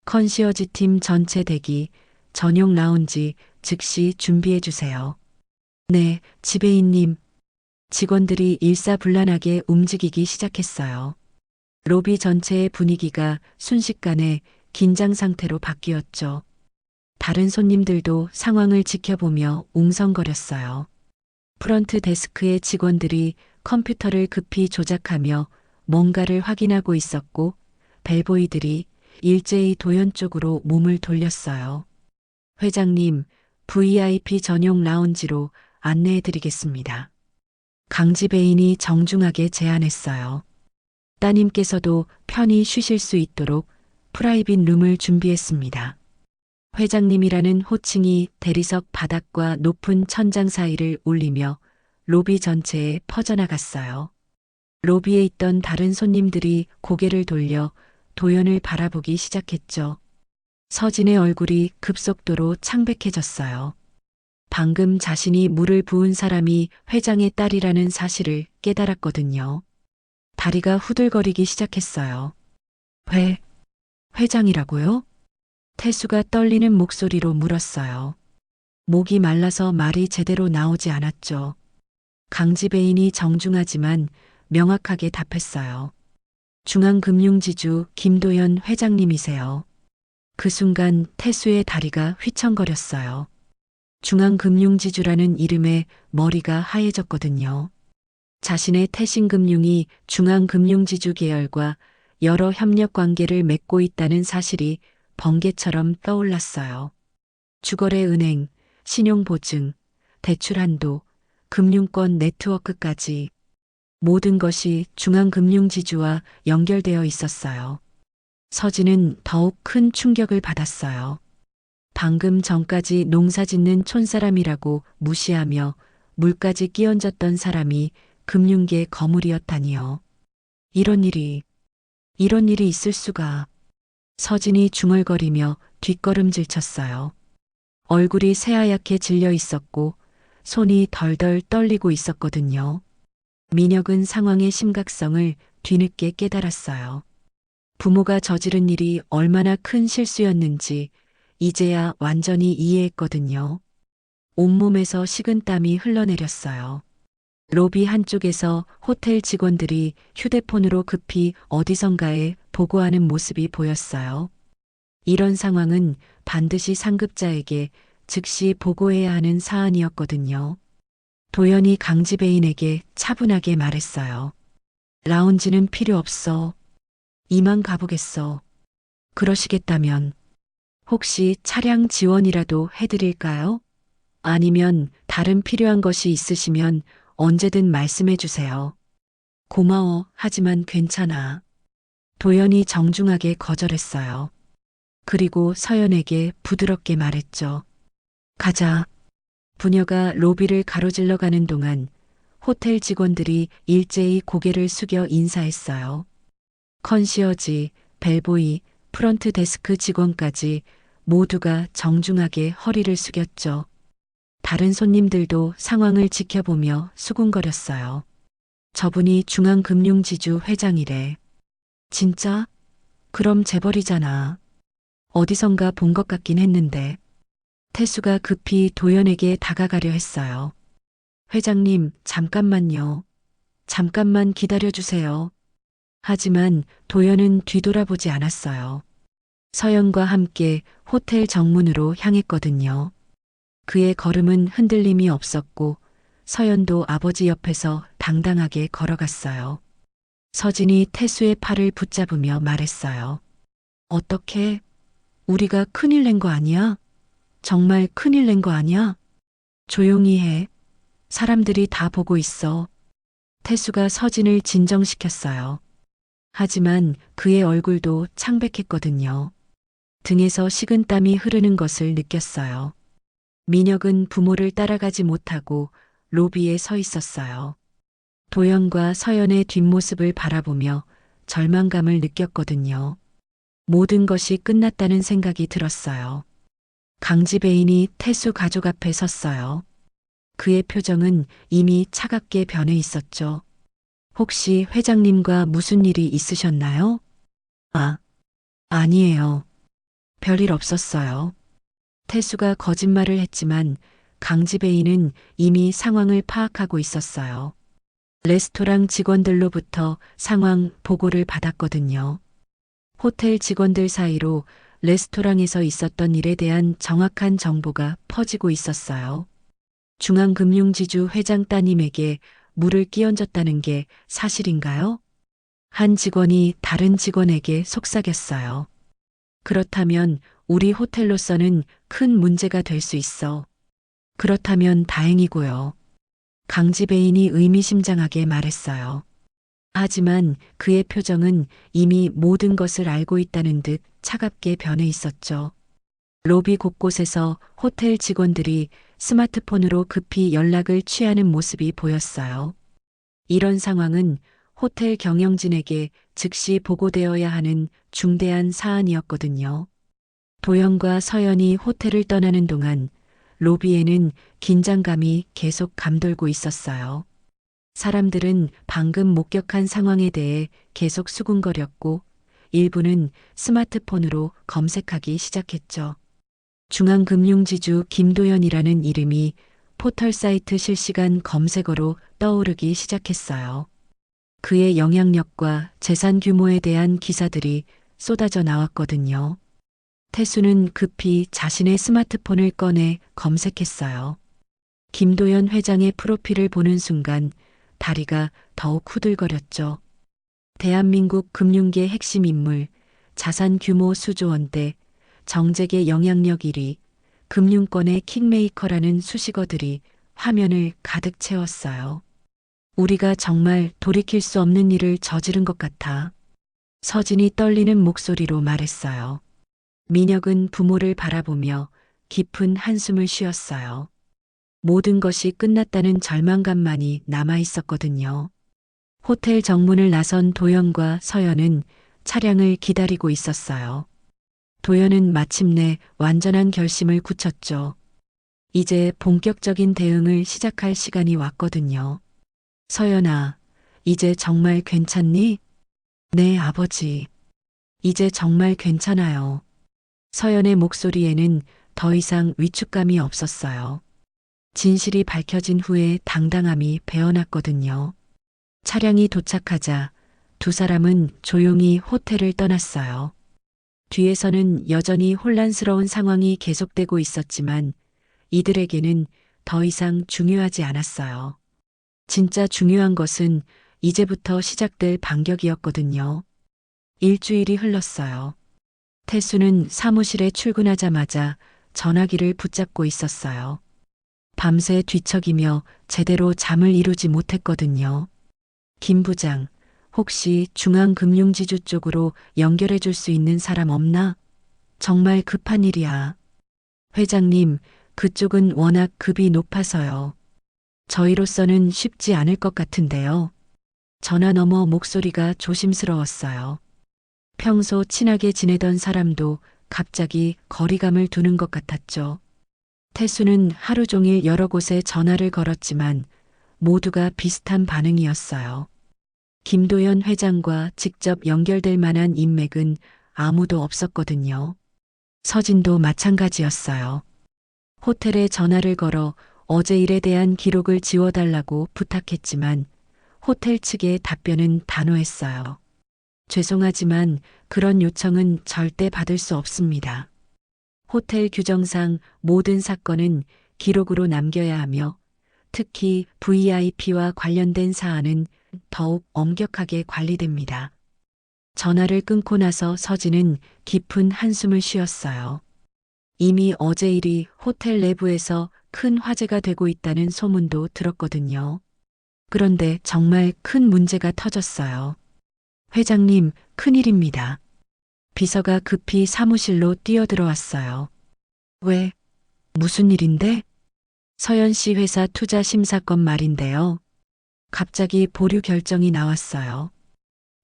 컨시어지 팀 전체 대기, 전용 라운지 즉시 준비해 주세요. 네, 지배인님. 직원들이 일사불란하게 움직이기 시작했어요. 로비 전체의 분위기가 순식간에 긴장 상태로 바뀌었죠. 다른 손님들도 상황을 지켜보며 웅성거렸어요. 프런트 데스크의 직원들이 컴퓨터를 급히 조작하며 뭔가를 확인하고 있었고, 벨보이들이 일제히 도연 쪽으로 몸을 돌렸어요. 회장님, VIP 전용 라운지로 안내해 드리겠습니다. 강지배인이 정중하게 제안했어요. 따님께서도 편히 쉬실 수 있도록 프라이빗 룸을 준비했습니다. 회장님이라는 호칭이 대리석 바닥과 높은 천장 사이를 울리며 로비 전체에 퍼져나갔어요. 로비에 있던 다른 손님들이 고개를 돌려 도연을 바라보기 시작했죠. 서진의 얼굴이 급속도로 창백해졌어요. 방금 자신이 물을 부은 사람이 회장의 딸이라는 사실을 깨달았거든요. 다리가 후들거리기 시작했어요. 회장이라고요? 태수가 떨리는 목소리로 물었어요. 목이 말라서 말이 제대로 나오지 않았죠. 강지배인이 정중하지만 명확하게 답했어요. 중앙금융지주 김도연 회장님이세요. 그 순간 태수의 다리가 휘청거렸어요. 중앙금융지주라는 이름에 머리가 하얘졌거든요. 자신의 태신금융이 중앙금융지주 계열과 여러 협력 관계를 맺고 있다는 사실이 번개처럼 떠올랐어요. 주거래 은행, 신용보증, 대출한도, 금융권 네트워크까지 모든 것이 중앙금융지주와 연결되어 있었어요. 서진은 더욱 큰 충격을 받았어요. 방금 전까지 농사짓는 촌사람이라고 무시하며 물까지 끼얹었던 사람이 금융계 거물이었다니요. 이런 일이 있을 수가. 서진이 중얼거리며 뒷걸음질 쳤어요. 얼굴이 새하얗게 질려 있었고 손이 덜덜 떨리고 있었거든요. 민혁은 상황의 심각성을 뒤늦게 깨달았어요. 부모가 저지른 일이 얼마나 큰 실수였는지 이제야 완전히 이해했거든요. 온몸에서 식은땀이 흘러내렸어요. 로비 한쪽에서 호텔 직원들이 휴대폰으로 급히 어디선가에 보고하는 모습이 보였어요. 이런 상황은 반드시 상급자에게 즉시 보고해야 하는 사안이었거든요. 도연이 강지배인에게 차분하게 말했어요. 라운지는 필요 없어. 이만 가보겠어. 그러시겠다면 혹시 차량 지원이라도 해드릴까요? 아니면 다른 필요한 것이 있으시면 언제든 말씀해 주세요. 고마워. 하지만 괜찮아. 도연이 정중하게 거절했어요. 그리고 서연에게 부드럽게 말했죠. 가자. 부녀가 로비를 가로질러 가는 동안 호텔 직원들이 일제히 고개를 숙여 인사했어요. 컨시어지, 벨보이, 프런트 데스크 직원까지 모두가 정중하게 허리를 숙였죠. 다른 손님들도 상황을 지켜보며 수군거렸어요. 저분이 중앙금융지주 회장이래. 진짜? 그럼 재벌이잖아. 어디선가 본 것 같긴 했는데. 태수가 급히 도연에게 다가가려 했어요. 회장님, 잠깐만요. 잠깐만 기다려주세요. 하지만 도연은 뒤돌아보지 않았어요. 서연과 함께 호텔 정문으로 향했거든요. 그의 걸음은 흔들림이 없었고 서연도 아버지 옆에서 당당하게 걸어갔어요. 서진이 태수의 팔을 붙잡으며 말했어요. 어떻게? 우리가 큰일 낸 거 아니야? 정말 큰일 낸 거 아니야? 조용히 해. 사람들이 다 보고 있어. 태수가 서진을 진정시켰어요. 하지만 그의 얼굴도 창백했거든요. 등에서 식은땀이 흐르는 것을 느꼈어요. 민혁은 부모를 따라가지 못하고 로비에 서 있었어요. 도연과 서연의 뒷모습을 바라보며 절망감을 느꼈거든요. 모든 것이 끝났다는 생각이 들었어요. 강지배인이 태수 가족 앞에 섰어요. 그의 표정은 이미 차갑게 변해 있었죠. 혹시 회장님과 무슨 일이 있으셨나요? 아니에요. 별일 없었어요. 태수가 거짓말을 했지만 강지배인은 이미 상황을 파악하고 있었어요. 레스토랑 직원들로부터 상황 보고를 받았거든요. 호텔 직원들 사이로 레스토랑에서 있었던 일에 대한 정확한 정보가 퍼지고 있었어요. 중앙금융지주 회장 따님에게 물을 끼얹었다는 게 사실인가요? 한 직원이 다른 직원에게 속삭였어요. 그렇다면 우리 호텔로서는 큰 문제가 될 수 있어. 그렇다면 다행이고요. 강지배인이 의미심장하게 말했어요. 하지만 그의 표정은 이미 모든 것을 알고 있다는 듯 차갑게 변해 있었죠. 로비 곳곳에서 호텔 직원들이 스마트폰으로 급히 연락을 취하는 모습이 보였어요. 이런 상황은 호텔 경영진에게 즉시 보고되어야 하는 중대한 사안이었거든요. 도영과 서연이 호텔을 떠나는 동안 로비에는 긴장감이 계속 감돌고 있었어요. 사람들은 방금 목격한 상황에 대해 계속 수군거렸고 일부는 스마트폰으로 검색하기 시작했죠. 중앙금융지주 김도연이라는 이름이 포털 사이트 실시간 검색어로 떠오르기 시작했어요. 그의 영향력과 재산 규모에 대한 기사들이 쏟아져 나왔거든요. 태수는 급히 자신의 스마트폰을 꺼내 검색했어요. 김도연 회장의 프로필을 보는 순간 다리가 더욱 후들거렸죠. 대한민국 금융계 핵심 인물, 자산 규모 수조 원대, 정재계 영향력 1위, 금융권의 킹메이커라는 수식어들이 화면을 가득 채웠어요. 우리가 정말 돌이킬 수 없는 일을 저지른 것 같아. 서진이 떨리는 목소리로 말했어요. 민혁은 부모를 바라보며 깊은 한숨을 쉬었어요. 모든 것이 끝났다는 절망감만이 남아 있었거든요. 호텔 정문을 나선 도연과 서연은 차량을 기다리고 있었어요. 도연은 마침내 완전한 결심을 굳혔죠. 이제 본격적인 대응을 시작할 시간이 왔거든요. 서연아, 이제 정말 괜찮니? 네, 아버지. 이제 정말 괜찮아요. 서연의 목소리에는 더 이상 위축감이 없었어요. 진실이 밝혀진 후에 당당함이 배어났거든요. 차량이 도착하자 두 사람은 조용히 호텔을 떠났어요. 뒤에서는 여전히 혼란스러운 상황이 계속되고 있었지만 이들에게는 더 이상 중요하지 않았어요. 진짜 중요한 것은 이제부터 시작될 반격이었거든요. 일주일이 흘렀어요. 태수는 사무실에 출근하자마자 전화기를 붙잡고 있었어요. 밤새 뒤척이며 제대로 잠을 이루지 못했거든요. 김 부장, 혹시 중앙금융지주 쪽으로 연결해 줄 수 있는 사람 없나? 정말 급한 일이야. 회장님, 그쪽은 워낙 급이 높아서요. 저희로서는 쉽지 않을 것 같은데요. 전화 너머 목소리가 조심스러웠어요. 평소 친하게 지내던 사람도 갑자기 거리감을 두는 것 같았죠. 태수는 하루 종일 여러 곳에 전화를 걸었지만 모두가 비슷한 반응이었어요. 김도연 회장과 직접 연결될 만한 인맥은 아무도 없었거든요. 서진도 마찬가지였어요. 호텔에 전화를 걸어 어제 일에 대한 기록을 지워달라고 부탁했지만 호텔 측의 답변은 단호했어요. 죄송하지만 그런 요청은 절대 받을 수 없습니다. 호텔 규정상 모든 사건은 기록으로 남겨야 하며 특히 VIP와 관련된 사안은 더욱 엄격하게 관리됩니다. 전화를 끊고 나서 서진은 깊은 한숨을 쉬었어요. 이미 어제 일이 호텔 내부에서 큰 화제가 되고 있다는 소문도 들었거든요. 그런데 정말 큰 문제가 터졌어요. 회장님, 큰일입니다. 비서가 급히 사무실로 뛰어들어왔어요. 왜? 무슨 일인데? 서연 씨 회사 투자 심사건 말인데요. 갑자기 보류 결정이 나왔어요.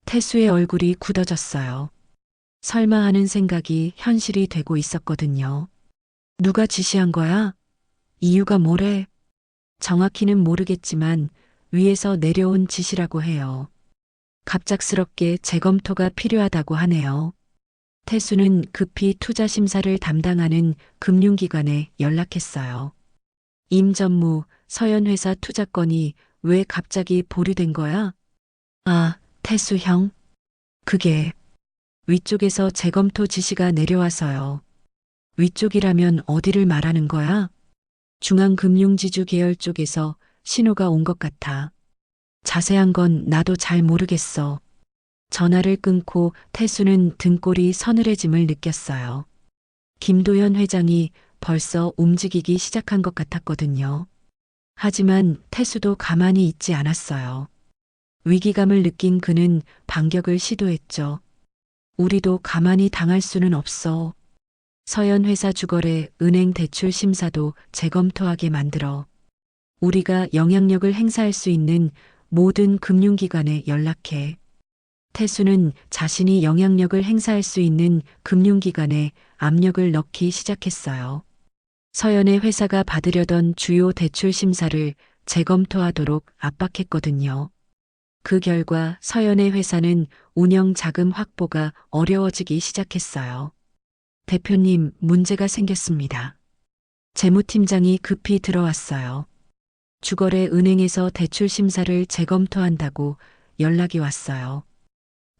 태수의 얼굴이 굳어졌어요. 설마 하는 생각이 현실이 되고 있었거든요. 누가 지시한 거야? 이유가 뭐래? 정확히는 모르겠지만 위에서 내려온 지시라고 해요. 갑작스럽게 재검토가 필요하다고 하네요. 태수는 급히 투자 심사를 담당하는 금융기관에 연락했어요. 임 전무, 서연 회사 투자건이 왜 갑자기 보류된 거야? 아, 태수 형. 그게 위쪽에서 재검토 지시가 내려와서요. 위쪽이라면 어디를 말하는 거야? 중앙금융지주 계열 쪽에서 신호가 온 것 같아. 자세한 건 나도 잘 모르겠어. 전화를 끊고 태수는 등골이 서늘해짐을 느꼈어요. 김도현 회장이 벌써 움직이기 시작한 것 같았거든요. 하지만 태수도 가만히 있지 않았어요. 위기감을 느낀 그는 반격을 시도했죠. 우리도 가만히 당할 수는 없어. 서현 회사 주거래 은행 대출 심사도 재검토하게 만들어. 우리가 영향력을 행사할 수 있는 모든 금융기관에 연락해. 태수는 자신이 영향력을 행사할 수 있는 금융기관에 압력을 넣기 시작했어요. 서연의 회사가 받으려던 주요 대출 심사를 재검토하도록 압박했거든요. 그 결과 서연의 회사는 운영 자금 확보가 어려워지기 시작했어요. 대표님, 문제가 생겼습니다. 재무팀장이 급히 들어왔어요. 주거래 은행에서 대출 심사를 재검토한다고 연락이 왔어요.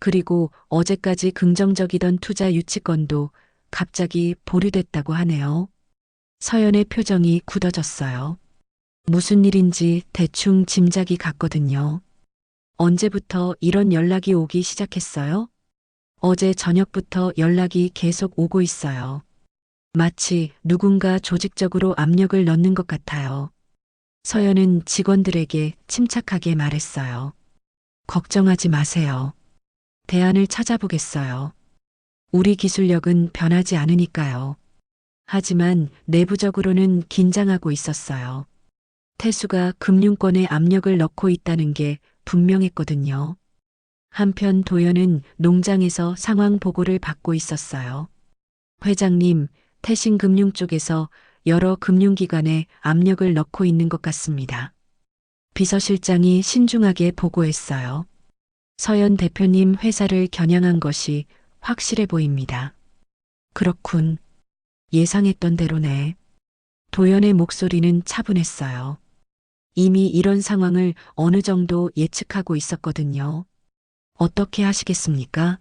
그리고 어제까지 긍정적이던 투자 유치권도 갑자기 보류됐다고 하네요. 서연의 표정이 굳어졌어요. 무슨 일인지 대충 짐작이 갔거든요. 언제부터 이런 연락이 오기 시작했어요? 어제 저녁부터 연락이 계속 오고 있어요. 마치 누군가 조직적으로 압력을 넣는 것 같아요. 서연은 직원들에게 침착하게 말했어요. 걱정하지 마세요. 대안을 찾아보겠어요. 우리 기술력은 변하지 않으니까요. 하지만 내부적으로는 긴장하고 있었어요. 태수가 금융권에 압력을 넣고 있다는 게 분명했거든요. 한편 도연은 농장에서 상황 보고를 받고 있었어요. 회장님, 태신금융 쪽에서 여러 금융기관에 압력을 넣고 있는 것 같습니다. 비서실장이 신중하게 보고했어요. 서연 대표님 회사를 겨냥한 것이 확실해 보입니다. 그렇군. 예상했던 대로네. 도연의 목소리는 차분했어요. 이미 이런 상황을 어느 정도 예측하고 있었거든요. 어떻게 하시겠습니까?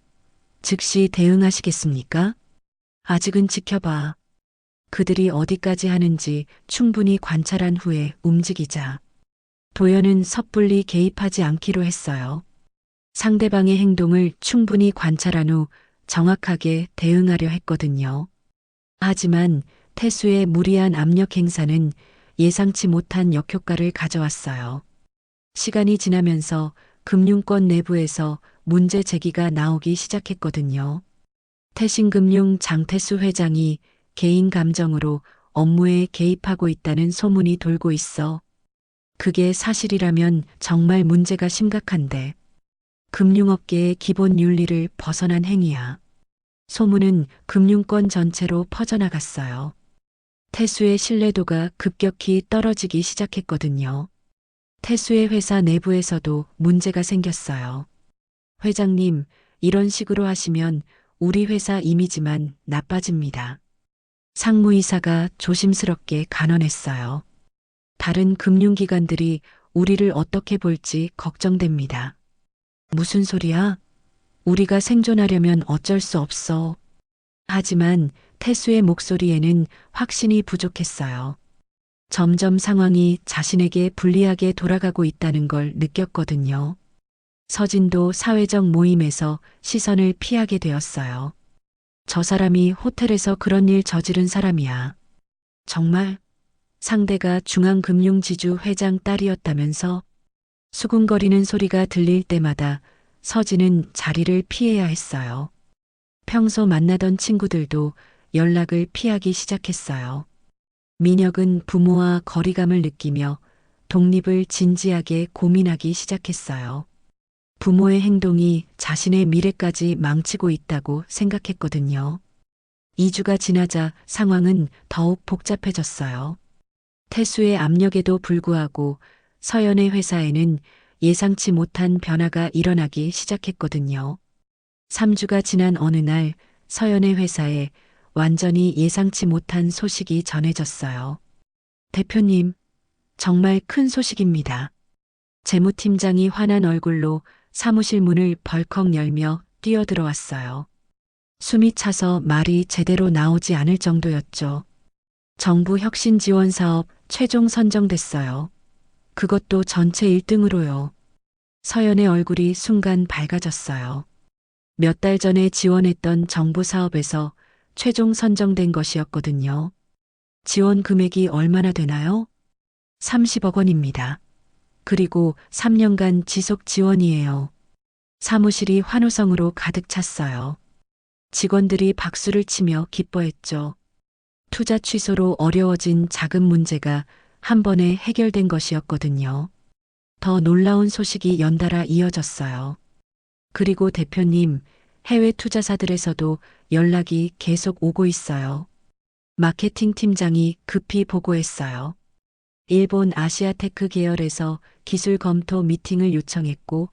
즉시 대응하시겠습니까? 아직은 지켜봐. 그들이 어디까지 하는지 충분히 관찰한 후에 움직이자. 도연은 섣불리 개입하지 않기로 했어요. 상대방의 행동을 충분히 관찰한 후 정확하게 대응하려 했거든요. 하지만 태수의 무리한 압력 행사는 예상치 못한 역효과를 가져왔어요. 시간이 지나면서 금융권 내부에서 문제 제기가 나오기 시작했거든요. 태신금융 장태수 회장이 개인 감정으로 업무에 개입하고 있다는 소문이 돌고 있어. 그게 사실이라면 정말 문제가 심각한데. 금융업계의 기본 윤리를 벗어난 행위야. 소문은 금융권 전체로 퍼져나갔어요. 태수의 신뢰도가 급격히 떨어지기 시작했거든요. 태수의 회사 내부에서도 문제가 생겼어요. 회장님, 이런 식으로 하시면 우리 회사 이미지만 나빠집니다. 상무이사가 조심스럽게 간언했어요. 다른 금융기관들이 우리를 어떻게 볼지 걱정됩니다. 무슨 소리야? 우리가 생존하려면 어쩔 수 없어. 하지만 태수의 목소리에는 확신이 부족했어요. 점점 상황이 자신에게 불리하게 돌아가고 있다는 걸 느꼈거든요. 서진도 사회적 모임에서 시선을 피하게 되었어요. 저 사람이 호텔에서 그런 일 저지른 사람이야. 정말? 상대가 중앙금융지주 회장 딸이었다면서? 수군거리는 소리가 들릴 때마다 서진은 자리를 피해야 했어요. 평소 만나던 친구들도 연락을 피하기 시작했어요. 민혁은 부모와 거리감을 느끼며 독립을 진지하게 고민하기 시작했어요. 부모의 행동이 자신의 미래까지 망치고 있다고 생각했거든요. 2주가 지나자 상황은 더욱 복잡해졌어요. 태수의 압력에도 불구하고 서연의 회사에는 예상치 못한 변화가 일어나기 시작했거든요. 3주가 지난 어느 날 서연의 회사에 완전히 예상치 못한 소식이 전해졌어요. 대표님, 정말 큰 소식입니다. 재무팀장이 환한 얼굴로 사무실 문을 벌컥 열며 뛰어들어왔어요. 숨이 차서 말이 제대로 나오지 않을 정도였죠. 정부 혁신 지원 사업 최종 선정됐어요. 그것도 전체 1등으로요. 서연의 얼굴이 순간 밝아졌어요. 몇 달 전에 지원했던 정부 사업에서 최종 선정된 것이었거든요. 지원 금액이 얼마나 되나요? 30억 원입니다. 그리고 3년간 지속 지원이에요. 사무실이 환호성으로 가득 찼어요. 직원들이 박수를 치며 기뻐했죠. 투자 취소로 어려워진 자금 문제가 한 번에 해결된 것이었거든요. 더 놀라운 소식이 연달아 이어졌어요. 그리고 대표님, 해외 투자사들에서도 연락이 계속 오고 있어요. 마케팅 팀장이 급히 보고했어요. 일본 아시아테크 계열에서 기술 검토 미팅을 요청했고,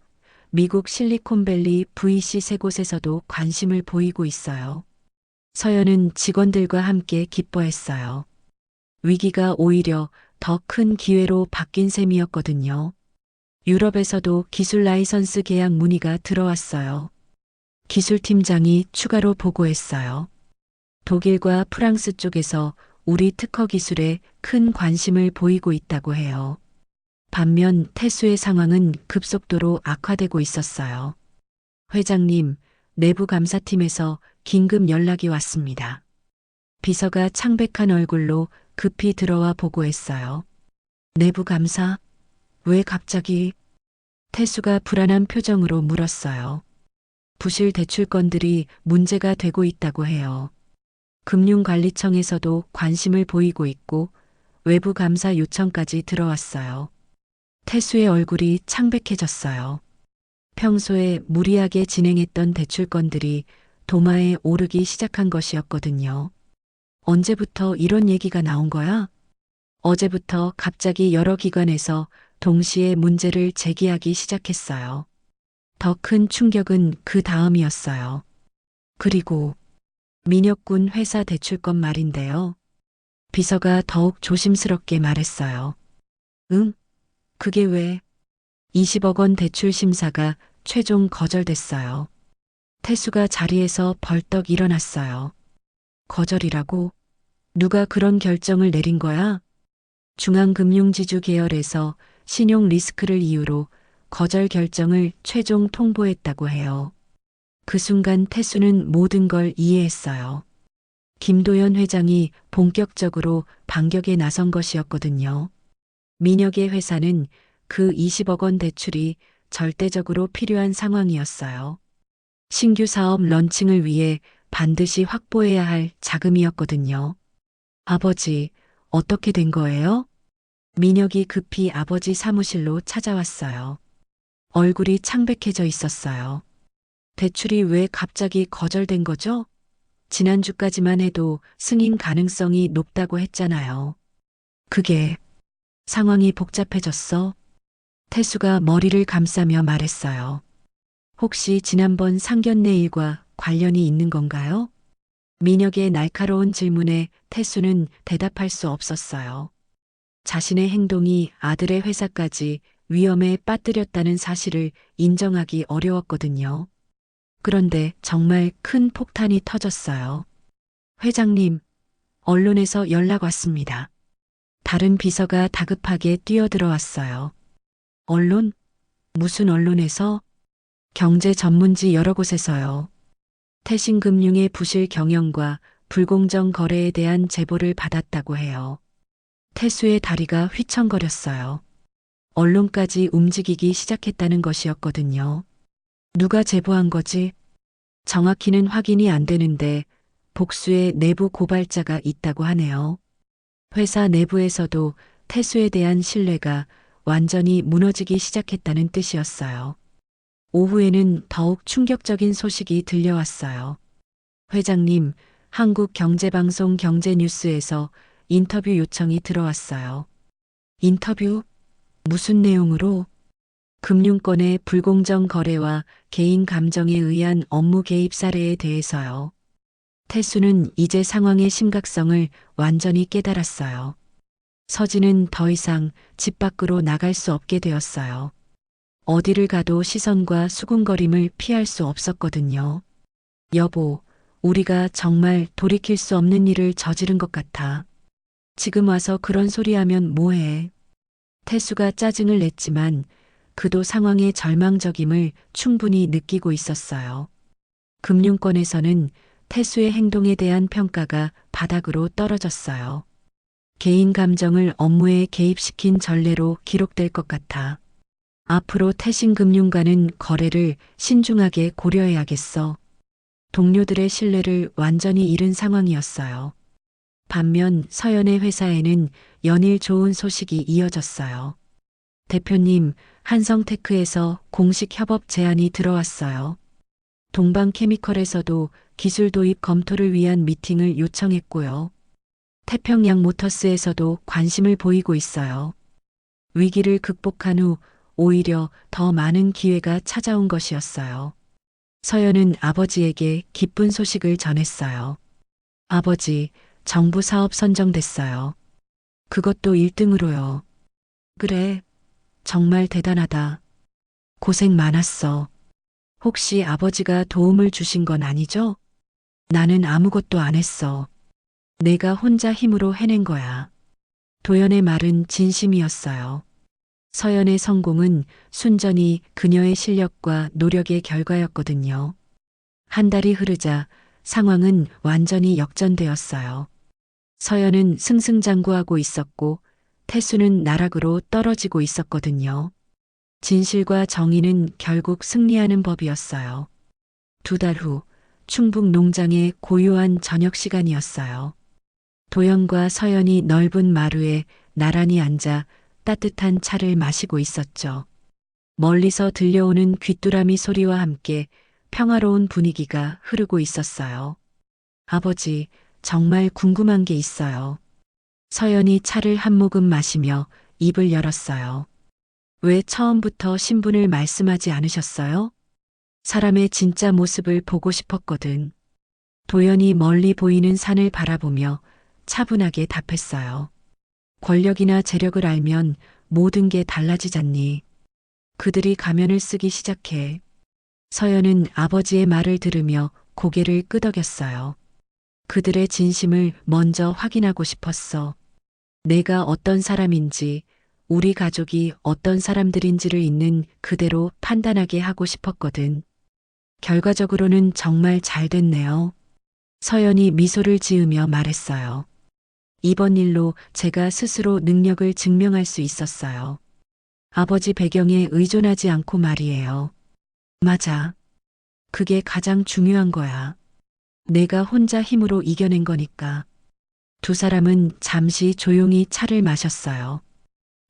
미국 실리콘밸리 VC 세 곳에서도 관심을 보이고 있어요. 서연은 직원들과 함께 기뻐했어요. 위기가 오히려 더 큰 기회로 바뀐 셈이었거든요. 유럽에서도 기술 라이선스 계약 문의가 들어왔어요. 기술팀장이 추가로 보고했어요. 독일과 프랑스 쪽에서 우리 특허 기술에 큰 관심을 보이고 있다고 해요. 반면 태수의 상황은 급속도로 악화되고 있었어요. 회장님, 내부 감사팀에서 긴급 연락이 왔습니다. 비서가 창백한 얼굴로 급히 들어와 보고했어요. 내부 감사? 왜 갑자기? 태수가 불안한 표정으로 물었어요. 부실 대출건들이 문제가 되고 있다고 해요. 금융관리청에서도 관심을 보이고 있고 외부 감사 요청까지 들어왔어요. 태수의 얼굴이 창백해졌어요. 평소에 무리하게 진행했던 대출건들이 도마에 오르기 시작한 것이었거든요. 언제부터 이런 얘기가 나온 거야? 어제부터 갑자기 여러 기관에서 동시에 문제를 제기하기 시작했어요. 더 큰 충격은 그 다음이었어요. 그리고 민혁군 회사 대출건 말인데요. 비서가 더욱 조심스럽게 말했어요. 응? 그게 왜? 20억 원 대출 심사가 최종 거절됐어요. 태수가 자리에서 벌떡 일어났어요. 거절이라고? 누가 그런 결정을 내린 거야? 중앙금융지주 계열에서 신용 리스크를 이유로 거절 결정을 최종 통보했다고 해요. 그 순간 태수는 모든 걸 이해했어요. 김도연 회장이 본격적으로 반격에 나선 것이었거든요. 민혁의 회사는 그 20억 원 대출이 절대적으로 필요한 상황이었어요. 신규 사업 런칭을 위해 반드시 확보해야 할 자금이었거든요. 아버지, 어떻게 된 거예요? 민혁이 급히 아버지 사무실로 찾아왔어요. 얼굴이 창백해져 있었어요. 대출이 왜 갑자기 거절된 거죠? 지난주까지만 해도 승인 가능성이 높다고 했잖아요. 그게 상황이 복잡해졌어? 태수가 머리를 감싸며 말했어요. 혹시 지난번 상견례 일과 관련이 있는 건가요? 민혁의 날카로운 질문에 태수는 대답할 수 없었어요. 자신의 행동이 아들의 회사까지 위험에 빠뜨렸다는 사실을 인정하기 어려웠거든요. 그런데 정말 큰 폭탄이 터졌어요. 회장님, 언론에서 연락 왔습니다. 다른 비서가 다급하게 뛰어들어왔어요. 언론? 무슨 언론에서? 경제 전문지 여러 곳에서요. 태신금융의 부실 경영과 불공정 거래에 대한 제보를 받았다고 해요. 태수의 다리가 휘청거렸어요. 언론까지 움직이기 시작했다는 것이었거든요. 누가 제보한 거지? 정확히는 확인이 안 되는데 복수의 내부 고발자가 있다고 하네요. 회사 내부에서도 태수에 대한 신뢰가 완전히 무너지기 시작했다는 뜻이었어요. 오후에는 더욱 충격적인 소식이 들려왔어요. 회장님, 한국경제방송 경제뉴스에서 인터뷰 요청이 들어왔어요. 인터뷰? 무슨 내용으로? 금융권의 불공정 거래와 개인 감정에 의한 업무 개입 사례에 대해서요. 태수는 이제 상황의 심각성을 완전히 깨달았어요. 서진은 더 이상 집 밖으로 나갈 수 없게 되었어요. 어디를 가도 시선과 수군거림을 피할 수 없었거든요. 여보, 우리가 정말 돌이킬 수 없는 일을 저지른 것 같아. 지금 와서 그런 소리 하면 뭐해. 태수가 짜증을 냈지만 그도 상황의 절망적임을 충분히 느끼고 있었어요. 금융권에서는 태수의 행동에 대한 평가가 바닥으로 떨어졌어요. 개인 감정을 업무에 개입시킨 전례로 기록될 것 같아. 앞으로 태신금융과는 거래를 신중하게 고려해야겠어. 동료들의 신뢰를 완전히 잃은 상황이었어요. 반면 서연의 회사에는 연일 좋은 소식이 이어졌어요. 대표님, 한성테크에서 공식 협업 제안이 들어왔어요. 동방케미컬에서도 기술 도입 검토를 위한 미팅을 요청했고요. 태평양 모터스에서도 관심을 보이고 있어요. 위기를 극복한 후 오히려 더 많은 기회가 찾아온 것이었어요. 서연은 아버지에게 기쁜 소식을 전했어요. 아버지, 정부 사업 선정됐어요. 그것도 1등으로요. 그래, 정말 대단하다. 고생 많았어. 혹시 아버지가 도움을 주신 건 아니죠? 나는 아무것도 안 했어. 내가 혼자 힘으로 해낸 거야. 도연의 말은 진심이었어요. 서연의 성공은 순전히 그녀의 실력과 노력의 결과였거든요. 한 달이 흐르자 상황은 완전히 역전되었어요. 서연은 승승장구하고 있었고 태수는 나락으로 떨어지고 있었거든요. 진실과 정의는 결국 승리하는 법이었어요. 2달 후 충북 농장의 고요한 저녁 시간이었어요. 도연과 서연이 넓은 마루에 나란히 앉아 따뜻한 차를 마시고 있었죠. 멀리서 들려오는 귀뚜라미 소리와 함께 평화로운 분위기가 흐르고 있었어요. 아버지, 정말 궁금한 게 있어요. 서연이 차를 한 모금 마시며 입을 열었어요. 왜 처음부터 신분을 말씀하지 않으셨어요? 사람의 진짜 모습을 보고 싶었거든. 도연이 멀리 보이는 산을 바라보며 차분하게 답했어요. 권력이나 재력을 알면 모든 게 달라지잖니. 그들이 가면을 쓰기 시작해. 서연은 아버지의 말을 들으며 고개를 끄덕였어요. 그들의 진심을 먼저 확인하고 싶었어. 내가 어떤 사람인지, 우리 가족이 어떤 사람들인지를 있는 그대로 판단하게 하고 싶었거든. 결과적으로는 정말 잘 됐네요. 서연이 미소를 지으며 말했어요. 이번 일로 제가 스스로 능력을 증명할 수 있었어요. 아버지 배경에 의존하지 않고 말이에요. 맞아. 그게 가장 중요한 거야. 내가 혼자 힘으로 이겨낸 거니까. 2사람은 잠시 조용히 차를 마셨어요.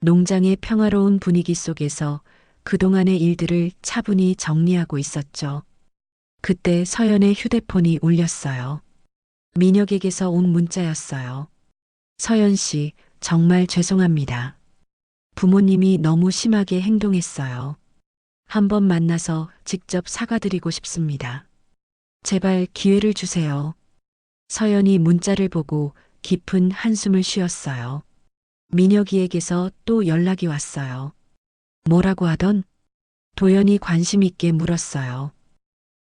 농장의 평화로운 분위기 속에서 그동안의 일들을 차분히 정리하고 있었죠. 그때 서연의 휴대폰이 울렸어요. 민혁에게서 온 문자였어요. 서연 씨, 정말 죄송합니다. 부모님이 너무 심하게 행동했어요. 한번 만나서 직접 사과드리고 싶습니다. 제발 기회를 주세요. 서연이 문자를 보고 깊은 한숨을 쉬었어요. 민혁이에게서 또 연락이 왔어요. 뭐라고 하던? 도연이 관심 있게 물었어요.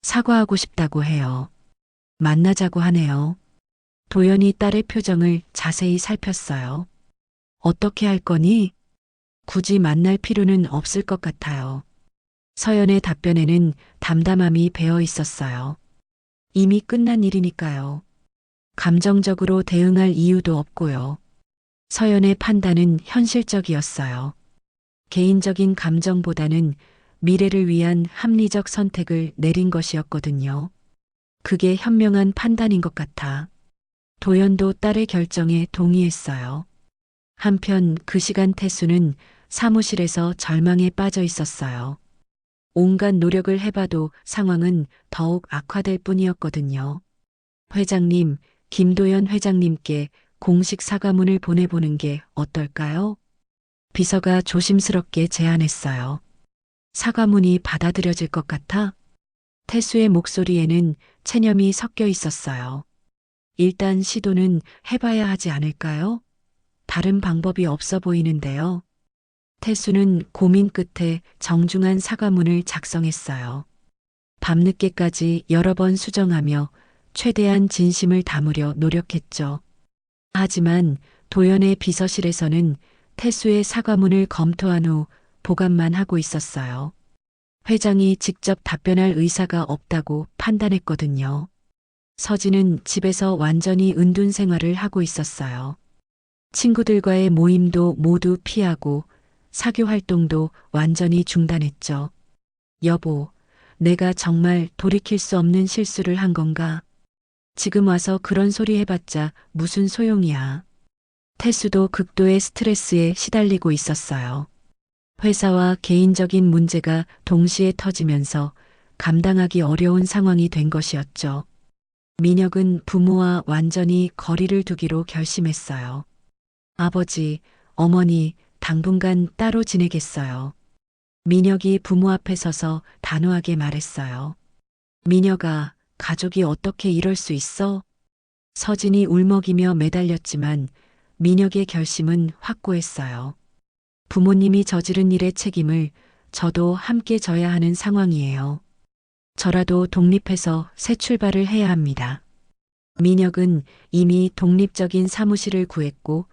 사과하고 싶다고 해요. 만나자고 하네요. 도연이 딸의 표정을 자세히 살폈어요. 어떻게 할 거니? 굳이 만날 필요는 없을 것 같아요. 서연의 답변에는 담담함이 배어 있었어요. 이미 끝난 일이니까요. 감정적으로 대응할 이유도 없고요. 서연의 판단은 현실적이었어요. 개인적인 감정보다는 미래를 위한 합리적 선택을 내린 것이었거든요. 그게 현명한 판단인 것 같아. 도연도 딸의 결정에 동의했어요. 한편 그 시간 태수는 사무실에서 절망에 빠져 있었어요. 온갖 노력을 해봐도 상황은 더욱 악화될 뿐이었거든요. 회장님, 김도연 회장님께 공식 사과문을 보내보는 게 어떨까요? 비서가 조심스럽게 제안했어요. 사과문이 받아들여질 것 같아? 태수의 목소리에는 체념이 섞여 있었어요. 일단 시도는 해봐야 하지 않을까요? 다른 방법이 없어 보이는데요. 태수는 고민 끝에 정중한 사과문을 작성했어요. 밤늦게까지 여러 번 수정하며 최대한 진심을 담으려 노력했죠. 하지만 도연의 비서실에서는 태수의 사과문을 검토한 후 보관만 하고 있었어요. 회장이 직접 답변할 의사가 없다고 판단했거든요. 서진은 집에서 완전히 은둔 생활을 하고 있었어요. 친구들과의 모임도 모두 피하고 사교 활동도 완전히 중단했죠. 여보, 내가 정말 돌이킬 수 없는 실수를 한 건가? 지금 와서 그런 소리 해봤자 무슨 소용이야. 태수도 극도의 스트레스에 시달리고 있었어요. 회사와 개인적인 문제가 동시에 터지면서 감당하기 어려운 상황이 된 것이었죠. 민혁은 부모와 완전히 거리를 두기로 결심했어요. 아버지, 어머니, 당분간 따로 지내겠어요. 민혁이 부모 앞에 서서 단호하게 말했어요. 민혁아, 가족이 어떻게 이럴 수 있어? 서진이 울먹이며 매달렸지만 민혁의 결심은 확고했어요. 부모님이 저지른 일의 책임을 저도 함께 져야 하는 상황이에요. 저라도 독립해서 새 출발을 해야 합니다. 민혁은 이미 독립적인 사무실을 구했고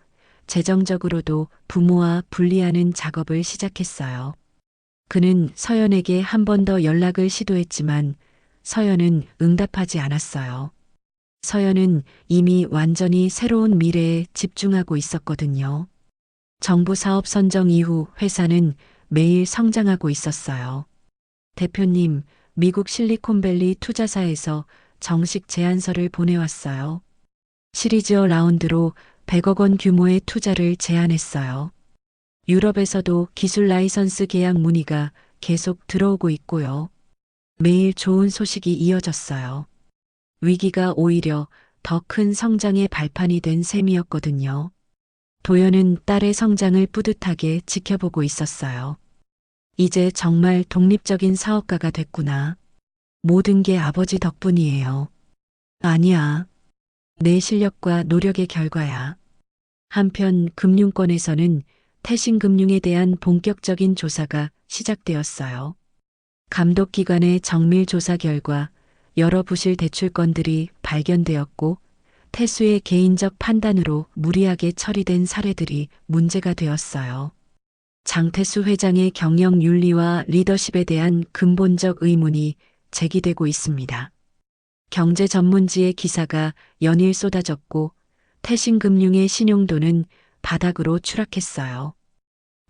재정적으로도 부모와 분리하는 작업을 시작했어요. 그는 서연에게 한 번 더 연락을 시도했지만 서연은 응답하지 않았어요. 서연은 이미 완전히 새로운 미래에 집중하고 있었거든요. 정부 사업 선정 이후 회사는 매일 성장하고 있었어요. 대표님, 미국 실리콘밸리 투자사에서 정식 제안서를 보내왔어요. 시리즈어 라운드로 100억 원 규모의 투자를 제안했어요. 유럽에서도 기술 라이선스 계약 문의가 계속 들어오고 있고요. 매일 좋은 소식이 이어졌어요. 위기가 오히려 더 큰 성장의 발판이 된 셈이었거든요. 도연은 딸의 성장을 뿌듯하게 지켜보고 있었어요. 이제 정말 독립적인 사업가가 됐구나. 모든 게 아버지 덕분이에요. 아니야. 내 실력과 노력의 결과야. 한편 금융권에서는 태신금융에 대한 본격적인 조사가 시작되었어요. 감독기관의 정밀 조사 결과 여러 부실 대출건들이 발견되었고 태수의 개인적 판단으로 무리하게 처리된 사례들이 문제가 되었어요. 장태수 회장의 경영 윤리와 리더십에 대한 근본적 의문이 제기되고 있습니다. 경제 전문지의 기사가 연일 쏟아졌고 태신금융의 신용도는 바닥으로 추락했어요.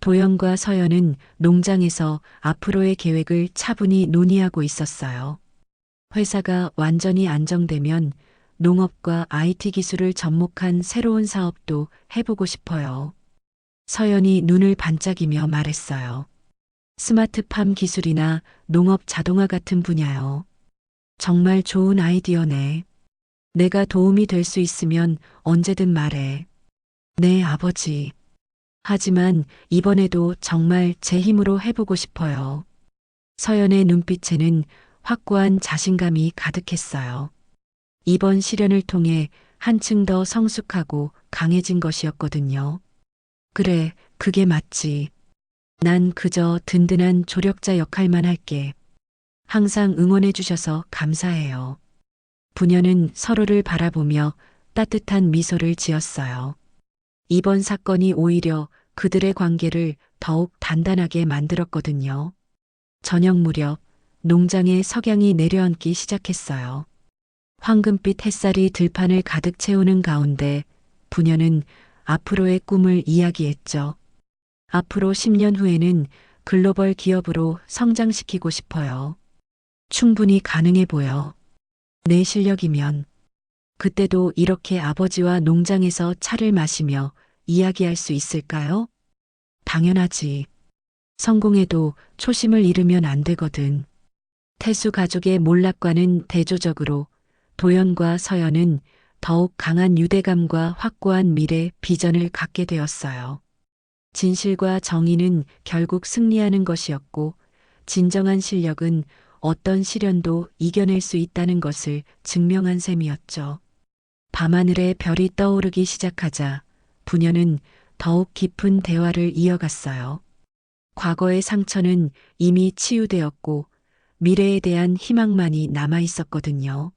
도연과 서연은 농장에서 앞으로의 계획을 차분히 논의하고 있었어요. 회사가 완전히 안정되면 농업과 IT 기술을 접목한 새로운 사업도 해보고 싶어요. 서연이 눈을 반짝이며 말했어요. 스마트팜 기술이나 농업 자동화 같은 분야요. 정말 좋은 아이디어네. 내가 도움이 될 수 있으면 언제든 말해. 네, 아버지. 하지만 이번에도 정말 제 힘으로 해보고 싶어요. 서연의 눈빛에는 확고한 자신감이 가득했어요. 이번 시련을 통해 한층 더 성숙하고 강해진 것이었거든요. 그래, 그게 맞지. 난 그저 든든한 조력자 역할만 할게. 항상 응원해 주셔서 감사해요. 부녀는 서로를 바라보며 따뜻한 미소를 지었어요. 이번 사건이 오히려 그들의 관계를 더욱 단단하게 만들었거든요. 저녁 무렵 농장에 석양이 내려앉기 시작했어요. 황금빛 햇살이 들판을 가득 채우는 가운데 부녀는 앞으로의 꿈을 이야기했죠. 앞으로 10년 후에는 글로벌 기업으로 성장시키고 싶어요. 충분히 가능해 보여. 내 실력이면. 그때도 이렇게 아버지와 농장에서 차를 마시며 이야기할 수 있을까요? 당연하지. 성공해도 초심을 잃으면 안 되거든. 태수 가족의 몰락과는 대조적으로 도연과 서연은 더욱 강한 유대감과 확고한 미래 비전을 갖게 되었어요. 진실과 정의는 결국 승리하는 것이었고 진정한 실력은 어떤 시련도 이겨낼 수 있다는 것을 증명한 셈이었죠. 밤하늘에 별이 떠오르기 시작하자 부녀는 더욱 깊은 대화를 이어갔어요. 과거의 상처는 이미 치유되었고 미래에 대한 희망만이 남아 있었거든요.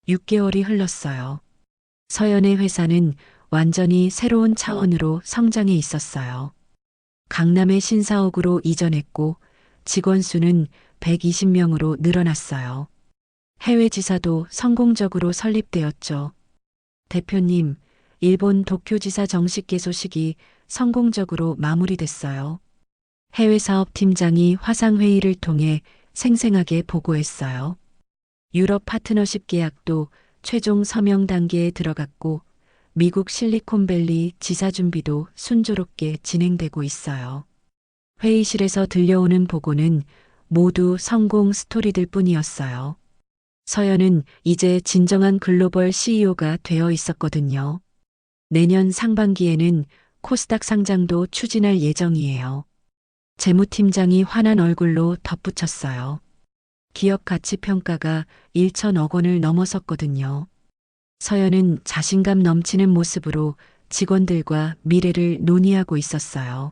6개월이 흘렀어요. 서연의 회사는 완전히 새로운 차원으로 성장해 있었어요. 강남의 신사옥으로 이전했고 직원 수는 120명으로 늘어났어요. 해외 지사도 성공적으로 설립되었죠. 대표님, 일본 도쿄지사 정식 개소식이 성공적으로 마무리됐어요. 해외 사업 팀장이 화상회의를 통해 생생하게 보고했어요. 유럽 파트너십 계약도 최종 서명 단계에 들어갔고 미국 실리콘밸리 지사 준비도 순조롭게 진행되고 있어요. 회의실에서 들려오는 보고는 모두 성공 스토리들 뿐이었어요. 서연은 이제 진정한 글로벌 CEO가 되어 있었거든요. 내년 상반기에는 코스닥 상장도 추진할 예정이에요. 재무팀장이 환한 얼굴로 덧붙였어요. 기업 가치 평가가 1천억 원을 넘어섰거든요. 서연은 자신감 넘치는 모습으로 직원들과 미래를 논의하고 있었어요.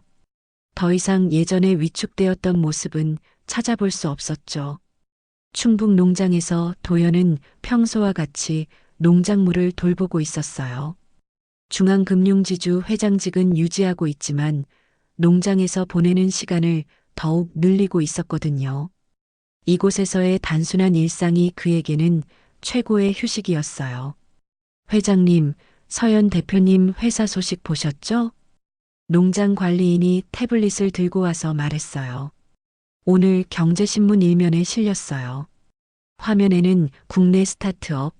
더 이상 예전에 위축되었던 모습은 찾아볼 수 없었죠. 충북 농장에서 도연은 평소와 같이 농작물을 돌보고 있었어요. 중앙금융지주 회장직은 유지하고 있지만 농장에서 보내는 시간을 더욱 늘리고 있었거든요. 이곳에서의 단순한 일상이 그에게는 최고의 휴식이었어요. 회장님, 서연 대표님 회사 소식 보셨죠? 농장 관리인이 태블릿을 들고 와서 말했어요. 오늘 경제신문 일면에 실렸어요. 화면에는 국내 스타트업,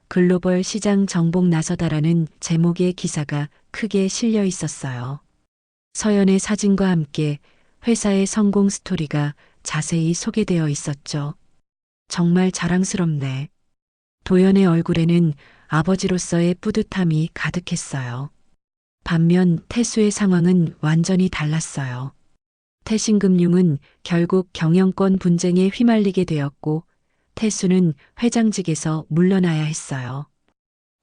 글로벌 시장 정복 나서다라는 제목의 기사가 크게 실려 있었어요. 서연의 사진과 함께 회사의 성공 스토리가 자세히 소개되어 있었죠. 정말 자랑스럽네. 도연의 얼굴에는 아버지로서의 뿌듯함이 가득했어요. 반면 태수의 상황은 완전히 달랐어요. 태신금융은 결국 경영권 분쟁에 휘말리게 되었고 태수는 회장직에서 물러나야 했어요.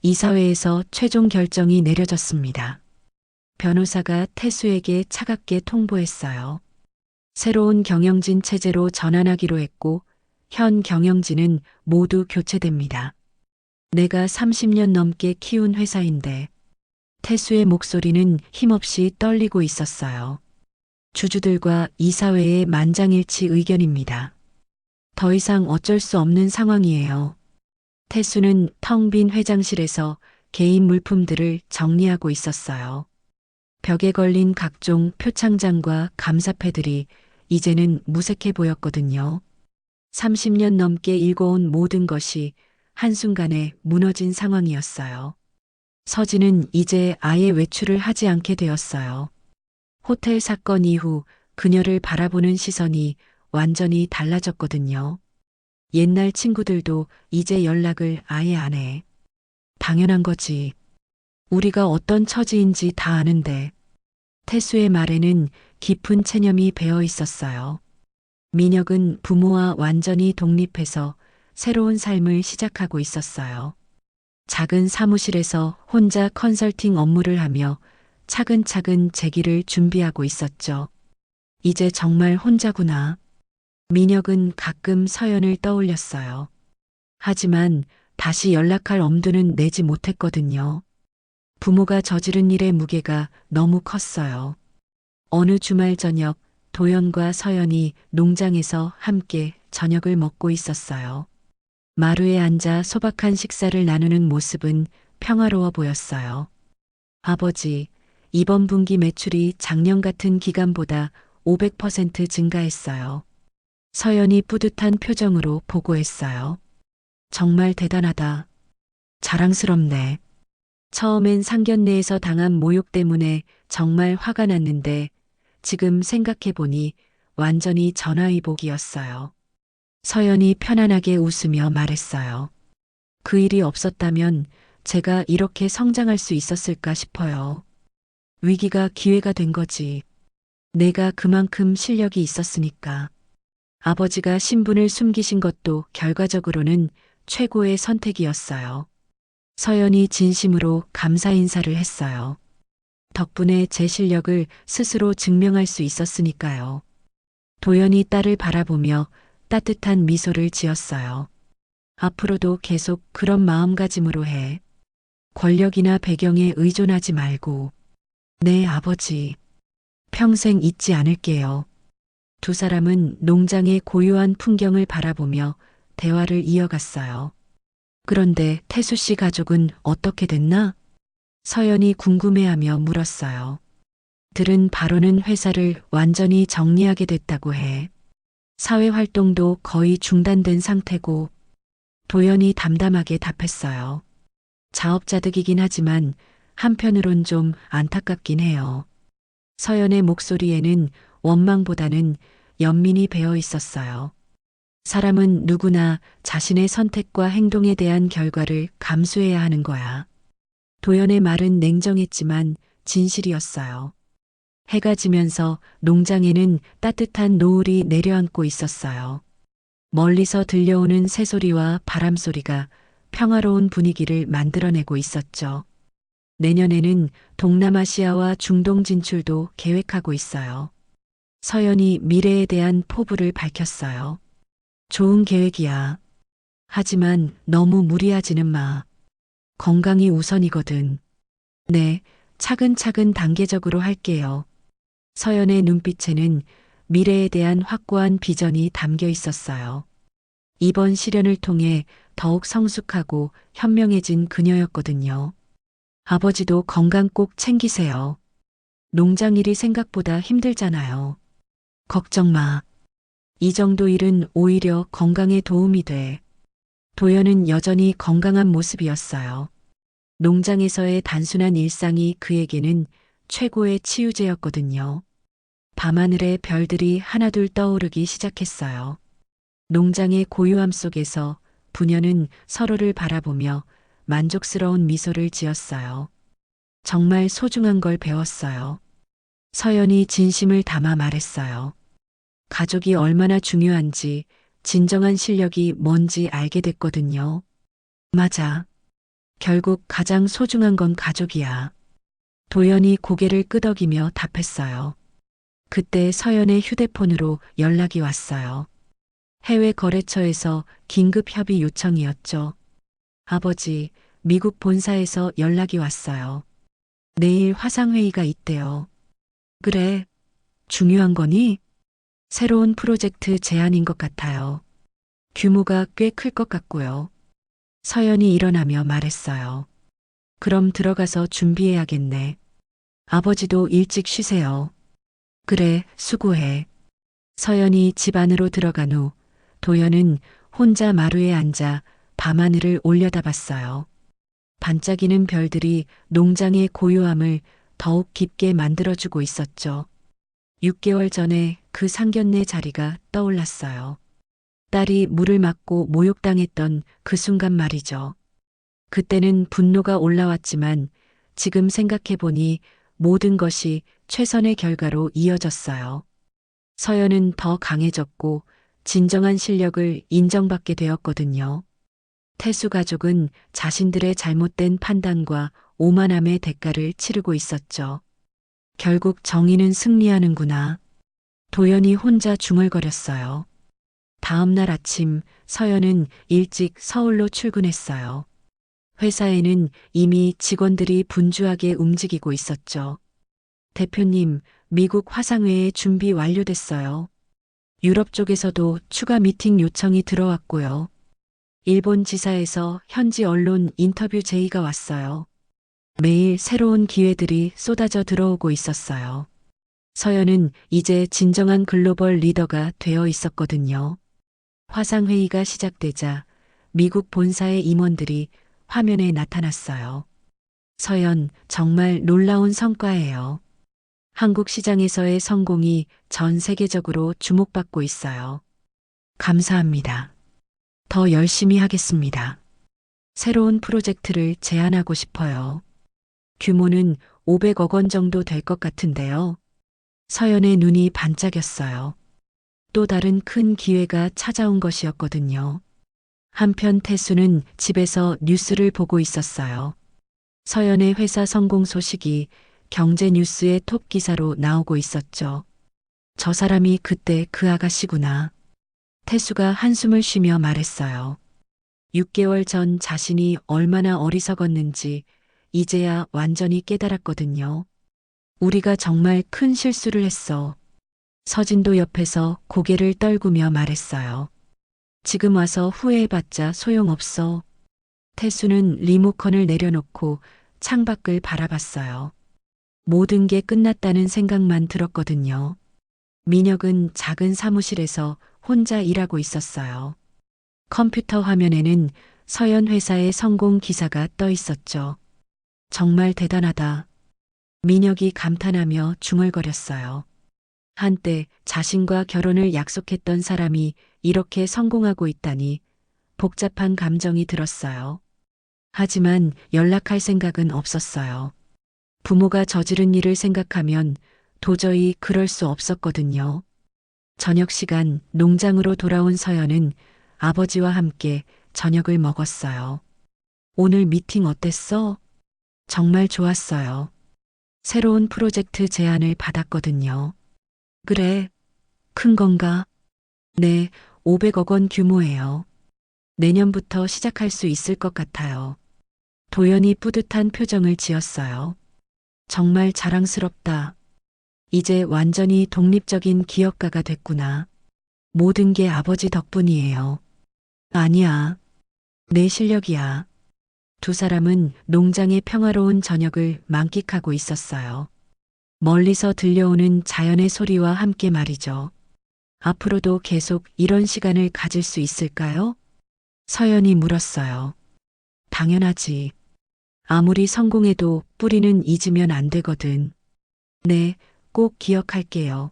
이사회에서 최종 결정이 내려졌습니다. 변호사가 태수에게 차갑게 통보했어요. 새로운 경영진 체제로 전환하기로 했고 현 경영진은 모두 교체됩니다. 내가 30년 넘게 키운 회사인데 태수의 목소리는 힘없이 떨리고 있었어요. 주주들과 이사회의 만장일치 의견입니다. 더 이상 어쩔 수 없는 상황이에요. 태수는 텅 빈 회장실에서 개인 물품들을 정리하고 있었어요. 벽에 걸린 각종 표창장과 감사패들이 이제는 무색해 보였거든요. 30년 넘게 일궈온 모든 것이 한순간에 무너진 상황이었어요. 서진은 이제 아예 외출을 하지 않게 되었어요. 호텔 사건 이후 그녀를 바라보는 시선이 완전히 달라졌거든요. 옛날 친구들도 이제 연락을 아예 안 해. 당연한 거지. 우리가 어떤 처지인지 다 아는데. 태수의 말에는 깊은 체념이 배어 있었어요. 민혁은 부모와 완전히 독립해서 새로운 삶을 시작하고 있었어요. 작은 사무실에서 혼자 컨설팅 업무를 하며 차근차근 재기를 준비하고 있었죠. 이제 정말 혼자구나. 민혁은 가끔 서연을 떠올렸어요. 하지만 다시 연락할 엄두는 내지 못했거든요. 부모가 저지른 일의 무게가 너무 컸어요. 어느 주말 저녁 도연과 서연이 농장에서 함께 저녁을 먹고 있었어요. 마루에 앉아 소박한 식사를 나누는 모습은 평화로워 보였어요. 아버지, 이번 분기 매출이 작년 같은 기간보다 500% 증가했어요. 서연이 뿌듯한 표정으로 보고했어요. 정말 대단하다. 자랑스럽네. 처음엔 상견례에서 당한 모욕 때문에 정말 화가 났는데 지금 생각해보니 완전히 전화위복이었어요. 서연이 편안하게 웃으며 말했어요. 그 일이 없었다면 제가 이렇게 성장할 수 있었을까 싶어요. 위기가 기회가 된 거지. 내가 그만큼 실력이 있었으니까. 아버지가 신분을 숨기신 것도 결과적으로는 최고의 선택이었어요. 서연이 진심으로 감사 인사를 했어요. 덕분에 제 실력을 스스로 증명할 수 있었으니까요. 도연이 딸을 바라보며 따뜻한 미소를 지었어요. 앞으로도 계속 그런 마음가짐으로 해. 권력이나 배경에 의존하지 말고. 네, 아버지. 평생 잊지 않을게요. 두 사람은 농장의 고요한 풍경을 바라보며 대화를 이어갔어요. 그런데 태수 씨 가족은 어떻게 됐나? 서연이 궁금해하며 물었어요. 들은 바로는 회사를 완전히 정리하게 됐다고 해. 사회 활동도 거의 중단된 상태고, 도연이 담담하게 답했어요. 자업자득이긴 하지만 한편으론 좀 안타깝긴 해요. 서연의 목소리에는 원망보다는 연민이 배어 있었어요. 사람은 누구나 자신의 선택과 행동에 대한 결과를 감수해야 하는 거야. 도연의 말은 냉정했지만 진실이었어요. 해가 지면서 농장에는 따뜻한 노을이 내려앉고 있었어요. 멀리서 들려오는 새소리와 바람소리가 평화로운 분위기를 만들어내고 있었죠. 내년에는 동남아시아와 중동 진출도 계획하고 있어요. 서연이 미래에 대한 포부를 밝혔어요. 좋은 계획이야. 하지만 너무 무리하지는 마. 건강이 우선이거든. 네, 차근차근 단계적으로 할게요. 서연의 눈빛에는 미래에 대한 확고한 비전이 담겨 있었어요. 이번 시련을 통해 더욱 성숙하고 현명해진 그녀였거든요. 아버지도 건강 꼭 챙기세요. 농장 일이 생각보다 힘들잖아요. 걱정 마. 이 정도 일은 오히려 건강에 도움이 돼. 도연은 여전히 건강한 모습이었어요. 농장에서의 단순한 일상이 그에게는 최고의 치유제였거든요. 밤하늘에 별들이 하나둘 떠오르기 시작했어요. 농장의 고요함 속에서 부녀는 서로를 바라보며 만족스러운 미소를 지었어요. 정말 소중한 걸 배웠어요. 서연이 진심을 담아 말했어요. 가족이 얼마나 중요한지, 진정한 실력이 뭔지 알게 됐거든요. 맞아. 결국 가장 소중한 건 가족이야. 도연이 고개를 끄덕이며 답했어요. 그때 서연의 휴대폰으로 연락이 왔어요. 해외 거래처에서 긴급 협의 요청이었죠. 아버지, 미국 본사에서 연락이 왔어요. 내일 화상회의가 있대요. 그래, 중요한 거니? 새로운 프로젝트 제안인 것 같아요. 규모가 꽤 클 것 같고요. 서연이 일어나며 말했어요. 그럼 들어가서 준비해야겠네. 아버지도 일찍 쉬세요. 그래, 수고해. 서연이 집 안으로 들어간 후 도연은 혼자 마루에 앉아 밤하늘을 올려다봤어요. 반짝이는 별들이 농장의 고요함을 더욱 깊게 만들어주고 있었죠. 6개월 전에 그 상견례 자리가 떠올랐어요. 딸이 물을 맞고 모욕당했던 그 순간 말이죠. 그때는 분노가 올라왔지만 지금 생각해보니 모든 것이 최선의 결과로 이어졌어요. 서연은 더 강해졌고 진정한 실력을 인정받게 되었거든요. 태수 가족은 자신들의 잘못된 판단과 오만함의 대가를 치르고 있었죠. 결국 정의는 승리하는구나. 도연이 혼자 중얼거렸어요. 다음 날 아침 서연은 일찍 서울로 출근했어요. 회사에는 이미 직원들이 분주하게 움직이고 있었죠. 대표님, 미국 화상회의 준비 완료됐어요. 유럽 쪽에서도 추가 미팅 요청이 들어왔고요. 일본 지사에서 현지 언론 인터뷰 제의가 왔어요. 매일 새로운 기회들이 쏟아져 들어오고 있었어요. 서연은 이제 진정한 글로벌 리더가 되어 있었거든요. 화상회의가 시작되자 미국 본사의 임원들이 화면에 나타났어요. 서연, 정말 놀라운 성과예요. 한국 시장에서의 성공이 전 세계적으로 주목받고 있어요. 감사합니다. 더 열심히 하겠습니다. 새로운 프로젝트를 제안하고 싶어요. 규모는 500억 원 정도 될 것 같은데요. 서연의 눈이 반짝였어요. 또 다른 큰 기회가 찾아온 것이었거든요. 한편 태수는 집에서 뉴스를 보고 있었어요. 서연의 회사 성공 소식이 경제 뉴스의 톱 기사로 나오고 있었죠. 저 사람이 그때 그 아가씨구나. 태수가 한숨을 쉬며 말했어요. 6개월 전 자신이 얼마나 어리석었는지 이제야 완전히 깨달았거든요. 우리가 정말 큰 실수를 했어. 서진도 옆에서 고개를 떨구며 말했어요. 지금 와서 후회해봤자 소용없어. 태수는 리모컨을 내려놓고 창밖을 바라봤어요. 모든 게 끝났다는 생각만 들었거든요. 민혁은 작은 사무실에서 혼자 일하고 있었어요. 컴퓨터 화면에는 서연 회사의 성공 기사가 떠 있었죠. 정말 대단하다. 민혁이 감탄하며 중얼거렸어요. 한때 자신과 결혼을 약속했던 사람이 이렇게 성공하고 있다니 복잡한 감정이 들었어요. 하지만 연락할 생각은 없었어요. 부모가 저지른 일을 생각하면 도저히 그럴 수 없었거든요. 저녁 시간 농장으로 돌아온 서연은 아버지와 함께 저녁을 먹었어요. 오늘 미팅 어땠어? 정말 좋았어요. 새로운 프로젝트 제안을 받았거든요. 그래, 큰 건가? 네, 500억 원 규모예요. 내년부터 시작할 수 있을 것 같아요. 도연이 뿌듯한 표정을 지었어요. 정말 자랑스럽다. 이제 완전히 독립적인 기업가가 됐구나. 모든 게 아버지 덕분이에요. 아니야. 내 실력이야. 두 사람은 농장의 평화로운 저녁을 만끽하고 있었어요. 멀리서 들려오는 자연의 소리와 함께 말이죠. 앞으로도 계속 이런 시간을 가질 수 있을까요? 서연이 물었어요. 당연하지. 아무리 성공해도 뿌리는 잊으면 안 되거든. 네, 꼭 기억할게요.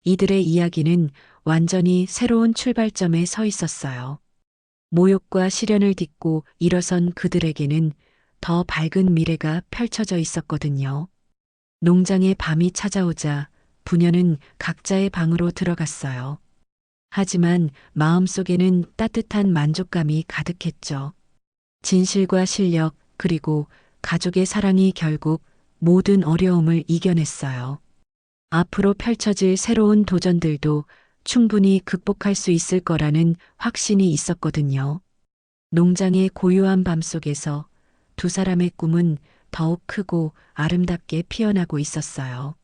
이들의 이야기는 완전히 새로운 출발점에 서 있었어요. 모욕과 시련을 딛고 일어선 그들에게는 더 밝은 미래가 펼쳐져 있었거든요. 농장의 밤이 찾아오자 부녀는 각자의 방으로 들어갔어요. 하지만 마음속에는 따뜻한 만족감이 가득했죠. 진실과 실력 그리고 가족의 사랑이 결국 모든 어려움을 이겨냈어요. 앞으로 펼쳐질 새로운 도전들도 충분히 극복할 수 있을 거라는 확신이 있었거든요. 농장의 고요한 밤 속에서 두 사람의 꿈은 더욱 크고 아름답게 피어나고 있었어요.